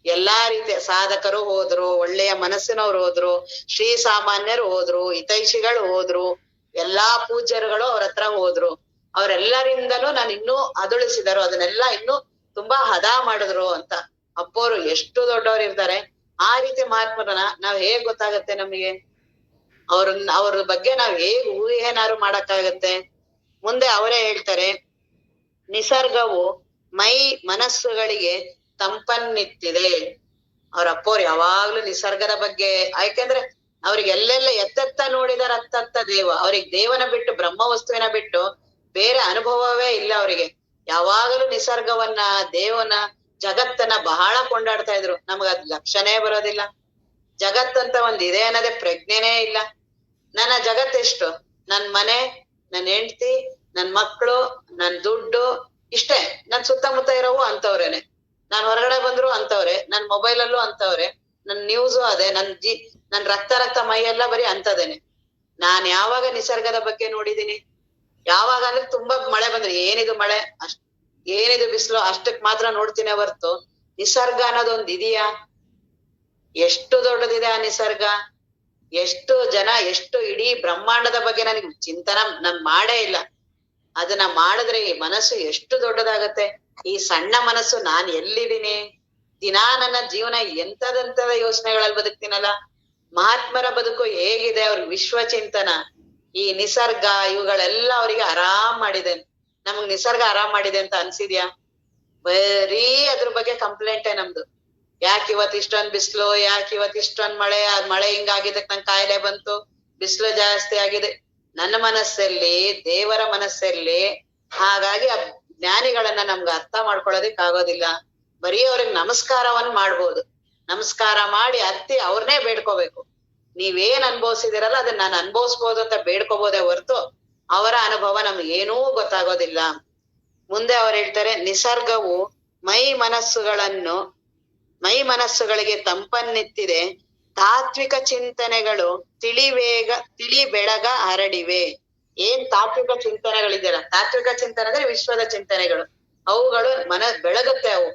ಎಲ್ಲಾ ರೀತಿಯ ಸಾಧಕರು ಹೋದ್ರು, ಒಳ್ಳೆಯ ಮನಸ್ಸಿನವ್ರು ಹೋದ್ರು, ಶ್ರೀ ಸಾಮಾನ್ಯರು ಹೋದ್ರು, ಹಿತೈಷಿಗಳು ಹೋದ್ರು, ಎಲ್ಲಾ ಪೂಜ್ಯರುಗಳು ಅವ್ರ ಹತ್ರ ಹೋದ್ರು. ಅವರೆಲ್ಲರಿಂದನೂ ನಾನು ಇನ್ನೂ ಅದುಳಿಸಿದರು, ಅದನ್ನೆಲ್ಲ ಇನ್ನೂ ತುಂಬಾ ಹದ ಮಾಡಿದ್ರು ಅಂತ. ಅಪ್ಪೋರು ಎಷ್ಟು ದೊಡ್ಡವ್ರು ಇರ್ತಾರೆ. ಆ ರೀತಿ ಮಹಾತ್ಮರನ್ನ ನಾವ್ ಹೇಗ್ ಗೊತ್ತಾಗತ್ತೆ ನಮಗೆ? ಅವ್ರ ಬಗ್ಗೆ ನಾವ್ ಹೇಗ್ ಊಹೆನಾರು ಮಾಡಕ್ಕಾಗತ್ತೆ? ಮುಂದೆ ಅವರೇ ಹೇಳ್ತಾರೆ, ನಿಸರ್ಗವು ಮನಸ್ಸುಗಳಿಗೆ ತಂಪನ್ನಿತ್ತಿದೆ. ಅವ್ರ ಅಪ್ಪವ್ರು ಯಾವಾಗ್ಲೂ ನಿಸರ್ಗದ ಬಗ್ಗೆ, ಯಾಕೆಂದ್ರೆ ಅವ್ರಿಗೆ ಎಲ್ಲೆಲ್ಲ ಎತ್ತೆತ್ತ ನೋಡಿದಾರ ಅತ್ತತ್ತ ದೇವ. ಅವ್ರಿಗೆ ದೇವನ ಬಿಟ್ಟು, ಬ್ರಹ್ಮ ವಸ್ತುವಿನ ಬಿಟ್ಟು ಬೇರೆ ಅನುಭವವೇ ಇಲ್ಲ ಅವರಿಗೆ. ಯಾವಾಗಲೂ ನಿಸರ್ಗವನ್ನ, ದೇವನ, ಜಗತ್ತನ್ನ ಬಹಳ ಕೊಂಡಾಡ್ತಾ ಇದ್ರು. ನಮಗ ಅದ್ ಲಕ್ಷಣೇ ಬರೋದಿಲ್ಲ. ಜಗತ್ತಂತ ಒಂದ್ ಇದೆ ಅನ್ನೋದೇ ಪ್ರಜ್ಞೆನೇ ಇಲ್ಲ. ನನ್ನ ಜಗತ್ತೆಷ್ಟು? ನನ್ ಮನೆ, ನನ್ ಹೆಂಡ್ತಿ, ನನ್ ಮಕ್ಳು, ನನ್ ದುಡ್ಡು, ಇಷ್ಟೇ. ನನ್ ಸುತ್ತಮುತ್ತ ಇರೋವು ಅಂತವ್ರೇನೆ. ನಾನ್ ಹೊರಗಡೆ ಬಂದ್ರು ಅಂತವ್ರೆ, ನನ್ ಮೊಬೈಲಲ್ಲೂ ಅಂತವ್ರೆ, ನನ್ ನ್ಯೂಸು ಅದೇ, ನನ್ ರಕ್ತ ಮೈಯೆಲ್ಲ ಬರೀ ಅಂತದೇನೆ. ನಾನ್ ಯಾವಾಗ ನಿಸರ್ಗದ ಬಗ್ಗೆ ನೋಡಿದೀನಿ? ಯಾವಾಗ ಅಂದ್ರೆ ತುಂಬಾ ಮಳೆ ಬಂದ್ರೆ ಏನಿದು ಮಳೆ, ಏನಿದು ಬಿಸಿಲು, ಅಷ್ಟಕ್ ಮಾತ್ರ ನೋಡ್ತೀನಿ ಹೊರ್ತು ನಿಸರ್ಗ ಅನ್ನೋದೊಂದ್ ಇದೆಯಾ? ಎಷ್ಟು ದೊಡ್ಡದಿದೆ ಆ ನಿಸರ್ಗ! ಎಷ್ಟು ಇಡೀ ಬ್ರಹ್ಮಾಂಡದ ಬಗ್ಗೆ ನನಗೆ ಚಿಂತನ ನಾನ್ ಮಾಡೇ ಇಲ್ಲ. ಅದನ್ನ ಮಾಡಿದ್ರೆ ಈ ಮನಸ್ಸು ಎಷ್ಟು ದೊಡ್ಡದಾಗತ್ತೆ. ಈ ಸಣ್ಣ ಮನಸ್ಸು ನಾನ್ ಎಲ್ಲಿದ್ದೀನಿ? ದಿನಾ ನನ್ನ ಜೀವನ ಎಂತದಂತದ ಯೋಚನೆಗಳಲ್ಲಿ ಬದುಕ್ತೀನಲ್ಲ. ಮಹಾತ್ಮರ ಬದುಕು ಹೇಗಿದೆ? ಅವ್ರ ವಿಶ್ವಚಿಂತನ, ಈ ನಿಸರ್ಗ, ಇವುಗಳೆಲ್ಲ ಅವ್ರಿಗೆ ಆರಾಮ್ ಮಾಡಿದೆ. ನಮಗ್ ನಿಸರ್ಗ ಆರಾಮ್ ಮಾಡಿದೆ ಅಂತ ಅನ್ಸಿದ್ಯಾ? ಬರೀ ಅದ್ರ ಬಗ್ಗೆ ಕಂಪ್ಲೇಂಟೇ ನಮ್ದು. ಯಾಕೆ ಇವತ್ ಇಷ್ಟೊಂದ್ ಬಿಸ್ಲು, ಯಾಕೆ ಇವತ್ ಇಷ್ಟೊಂದ್ ಮಳೆ, ಮಳೆ ಹಿಂಗಾಗಿದ್ದಕ್ ನಂಗೆ ಕಾಯಿಲೆ ಬಂತು, ಬಿಸ್ಲು ಜಾಸ್ತಿ ಆಗಿದೆ. ನನ್ನ ಮನಸ್ಸಲ್ಲಿ ದೇವರ ಮನಸ್ಸಲ್ಲಿ. ಹಾಗಾಗಿ ಆ ಜ್ಞಾನಿಗಳನ್ನ ನಮ್ಗೆ ಅರ್ಥ ಮಾಡ್ಕೊಳ್ಳೋದಿಕ್ ಆಗೋದಿಲ್ಲ. ಬರೀ ಅವ್ರಿಗೆ ನಮಸ್ಕಾರವನ್ನ ಮಾಡ್ಬೋದು. ನಮಸ್ಕಾರ ಮಾಡಿ ಅತ್ತಿ ಅವ್ರನ್ನೇ ಬೇಡ್ಕೋಬೇಕು. ನೀವೇನ್ ಅನ್ಭವಿಸಿದಿರಲ್ಲ ಅದನ್ನ ನಾನು ಅನ್ಭವಿಸ್ಬೋದು ಅಂತ ಬೇಡ್ಕೋಬೋದೇ ಹೊರ್ತು ಅವರ ಅನುಭವ ನಮ್ಗೆ ಏನೂ ಗೊತ್ತಾಗೋದಿಲ್ಲ. ಮುಂದೆ ಅವ್ರು ಹೇಳ್ತಾರೆ, ನಿಸರ್ಗವು ಮೈ ಮನಸ್ಸುಗಳಿಗೆ ತಂಪನ್ನಿತ್ತಿದೆ. ತಾತ್ವಿಕ ಚಿಂತನೆಗಳು ತಿಳಿ ಬೆಳಗ ಹರಡಿವೆ. ಏನ್ ತಾತ್ವಿಕ ಚಿಂತನೆಗಳಿದೆಯಲ್ಲ, ತಾತ್ವಿಕ ಚಿಂತನೆ ಅಂದ್ರೆ ವಿಶ್ವದ ಚಿಂತನೆಗಳು. ಅವುಗಳು ಬೆಳಗುತ್ತೆ. ಅವು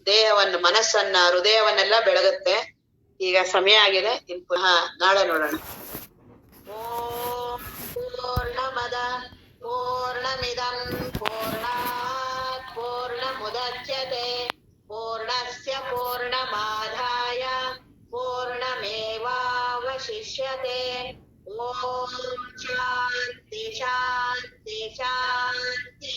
ದೇಹವನ್ನು, ಮನಸ್ಸನ್ನ, ಹೃದಯವನ್ನೆಲ್ಲ ಬೆಳಗುತ್ತೆ. ಈಗ ಸಮಯ ಆಗಿದೆ, ಇನ್ ಪುನಃ ನಾಳೆ ನೋಡೋಣ. ಓಂ ಪೂರ್ಣಮದ ಪೂರ್ಣಮಿದಂ ಪೂರ್ಣಾತ್ ಪೂರ್ಣಮುದಚ್ಯತೆ ಪೂರ್ಣಸ್ಯ ಪೂರ್ಣಮಾದಾಯ ಪೂರ್ಣಮೇವಾವಶಿಷ್ಯತೆ. ಓಂ ಶಾಂತಿ ಶಾಂತಿ ಶಾಂತಿ.